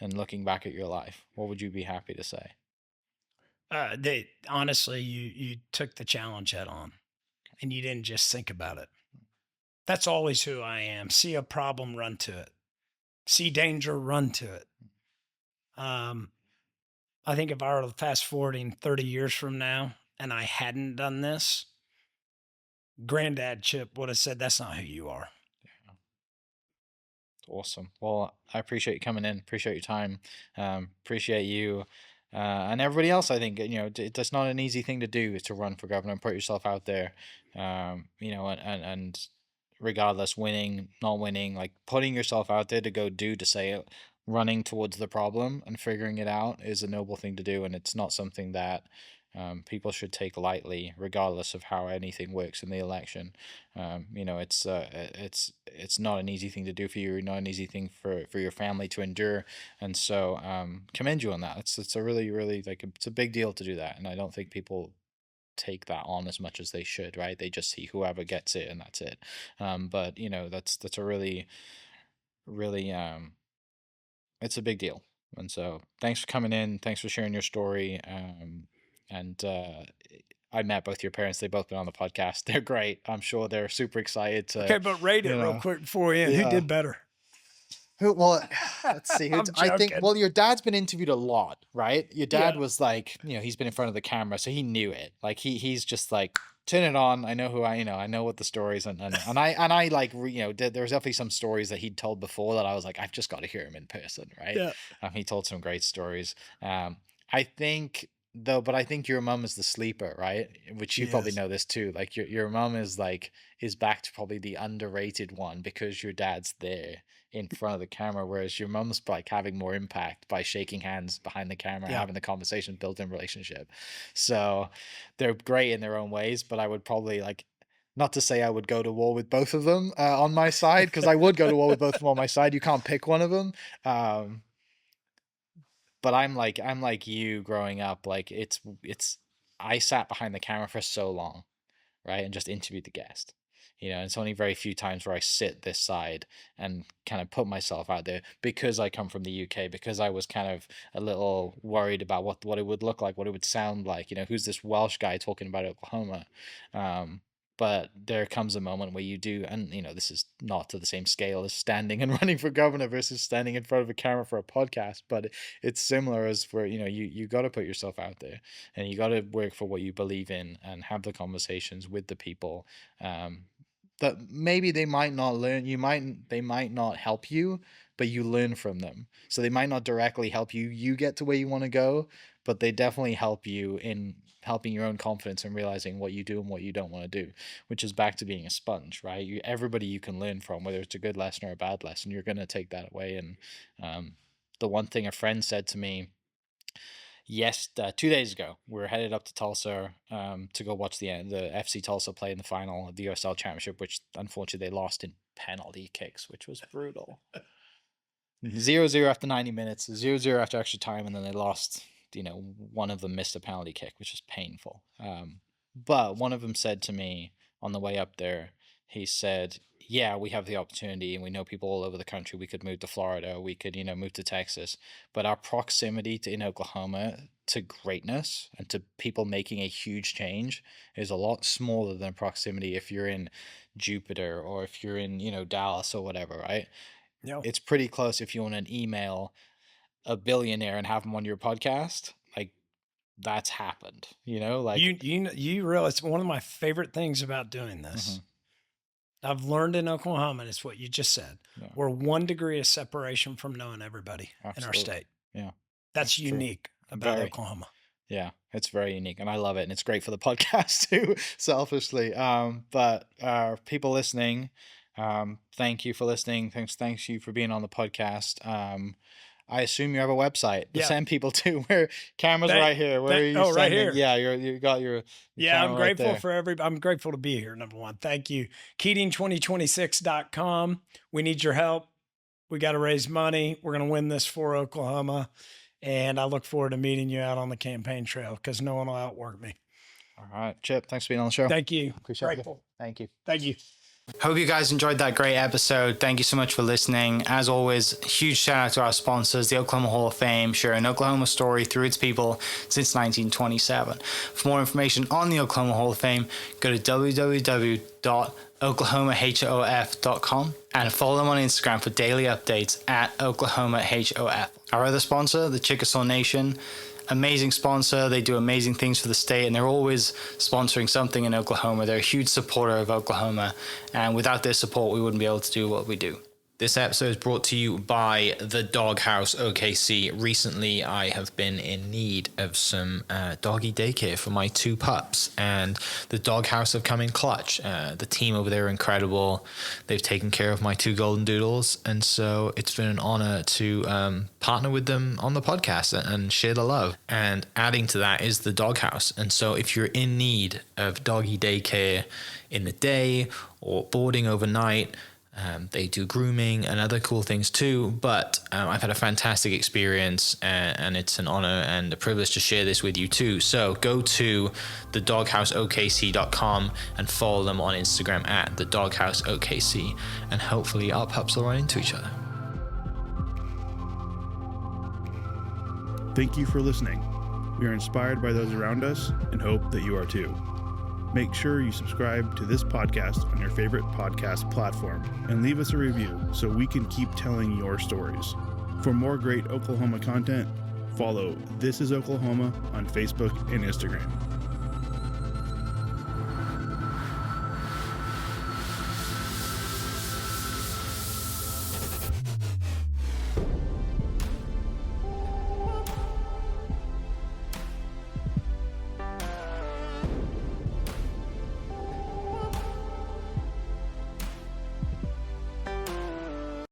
and looking back at your life, what would you be happy to say?
Honestly, you took the challenge head on and you didn't just think about it. That's always who I am. See a problem, run to it. See danger, run to it. I think if I were fast forwarding 30 years from now and I hadn't done this, Granddad Chip would have said, that's not who you are.
Awesome. Well, I appreciate you coming in. Appreciate your time. Appreciate you and everybody else. I think, it's not an easy thing to do, is to run for governor and put yourself out there, and regardless, winning, not winning, like putting yourself out there to go to say it, running towards the problem and figuring it out is a noble thing to do. And it's not something that people should take lightly, regardless of how anything works in the election. It's not an easy thing to do for you, not an easy thing for your family to endure. And so commend you on that. It's a really, really, it's a big deal to do that. And I don't think people take that on as much as they should, right? They just see whoever gets it and that's it. But that's a really, really, it's a big deal. And so thanks for coming in. Thanks for sharing your story. And I met both your parents. They've both been on the podcast. They're great. I'm sure they're super excited to.
Okay, but rate it real quick before we end. Who did better?
Well, let's see. I think, your dad's been interviewed a lot, right? Your dad was like, he's been in front of the camera, so he knew it. Like he's just like, turn it on. I know I know what the stories and I like, there was definitely some stories that he'd told before that I was like, I've just got to hear him in person, right?
Yeah.
He told some great stories. I think but I think your mom is the sleeper, right? Which you probably know this too. Like your mom is back to probably the underrated one because your dad's there in front of the camera, whereas your mom's like having more impact by shaking hands behind the camera, having the conversation, building relationship. So they're great in their own ways, but I would probably not to say I would go to war with both of them on my side, because I would go to war with both of them on my side. You can't pick one of them. But I'm like you growing up, I sat behind the camera for so long, right? And just interviewed the guest, and it's only very few times where I sit this side and kind of put myself out there, because I come from the UK, because I was kind of a little worried about what it would look like, what it would sound like, who's this Welsh guy talking about Oklahoma? But there comes a moment where you do, and this is not to the same scale as standing and running for governor versus standing in front of a camera for a podcast, but it's similar as where, you got to put yourself out there, and you got to work for what you believe in and have the conversations with the people that maybe they might not learn, they might not help you, but you learn from them. So they might not directly help you get to where you want to go, but they definitely help you in helping your own confidence and realizing what you do and what you don't want to do, which is back to being a sponge, right? Everybody you can learn from, whether it's a good lesson or a bad lesson, you're going to take that away. And the one thing a friend said to me, 2 days ago, we were headed up to Tulsa to go watch the FC Tulsa play in the final of the USL Championship, which unfortunately they lost in penalty kicks, which was brutal. 0-0 after 90 minutes, 0-0 after extra time, and then they lost. One of them missed a penalty kick, which is painful. But one of them said to me on the way up there, he said, yeah, we have the opportunity and we know people all over the country. We could move to Florida. We could, move to Texas. But our proximity in Oklahoma to greatness and to people making a huge change is a lot smaller than proximity if you're in Jupiter or if you're in, Dallas or whatever, right?
Yeah.
It's pretty close if you want to email a billionaire and have them on your podcast. Like, that's happened, like
you realize one of my favorite things about doing this, I've learned in Oklahoma, and it's what you just said.
Yeah.
We're 1 degree of separation from knowing everybody in our state.
Yeah.
That's unique about
Very.
Oklahoma.
Yeah, it's very unique, and I love it, and it's great for the podcast too, selfishly. But people listening, thank you for listening. Thanks you for being on the podcast. I assume you have a website to send people to. Where cameras right here. Where are you sending?
Right here.
Yeah, you got your
I'm grateful
right
for I'm grateful to be here. Number one, thank you. Keating2026.com. We need your help. We got to raise money. We're going to win this for Oklahoma, and I look forward to meeting you out on the campaign trail because no one will outwork me.
All right, Chip. Thanks for being on the show.
Thank you.
Appreciate
Grateful.
it. Thank you.
Thank you.
Hope you guys enjoyed that great episode. Thank you so much for listening. As always, huge shout out to our sponsors, the Oklahoma Hall of Fame, sharing Oklahoma story through its people since 1927. For more information on the Oklahoma Hall of Fame, go to www.oklahomahof.com and follow them on Instagram for daily updates at OklahomaHOF. Our other sponsor, the Chickasaw Nation, amazing sponsor. They do amazing things for the state, and they're always sponsoring something in Oklahoma. They're a huge supporter of Oklahoma, and without their support, we wouldn't be able to do what we do. This episode is brought to you by the Doghouse OKC. Recently, I have been in need of some doggy daycare for my 2 pups, and the Doghouse have come in clutch. The team over there are incredible. They've taken care of my 2 golden doodles, and so it's been an honor to partner with them on the podcast and share the love. And adding to that is the Doghouse. And so if you're in need of doggy daycare in the day or boarding overnight, they do grooming and other cool things too, but I've had a fantastic experience, and it's an honor and a privilege to share this with you too. So go to thedogHouseOKC.com and follow them on Instagram at thedogHouseOKC, and hopefully our pups will run into each other.
Thank you for listening. We are inspired by those around us and hope that you are too. Make sure you subscribe to this podcast on your favorite podcast platform and leave us a review so we can keep telling your stories. For more great Oklahoma content, follow This Is Oklahoma on Facebook and Instagram.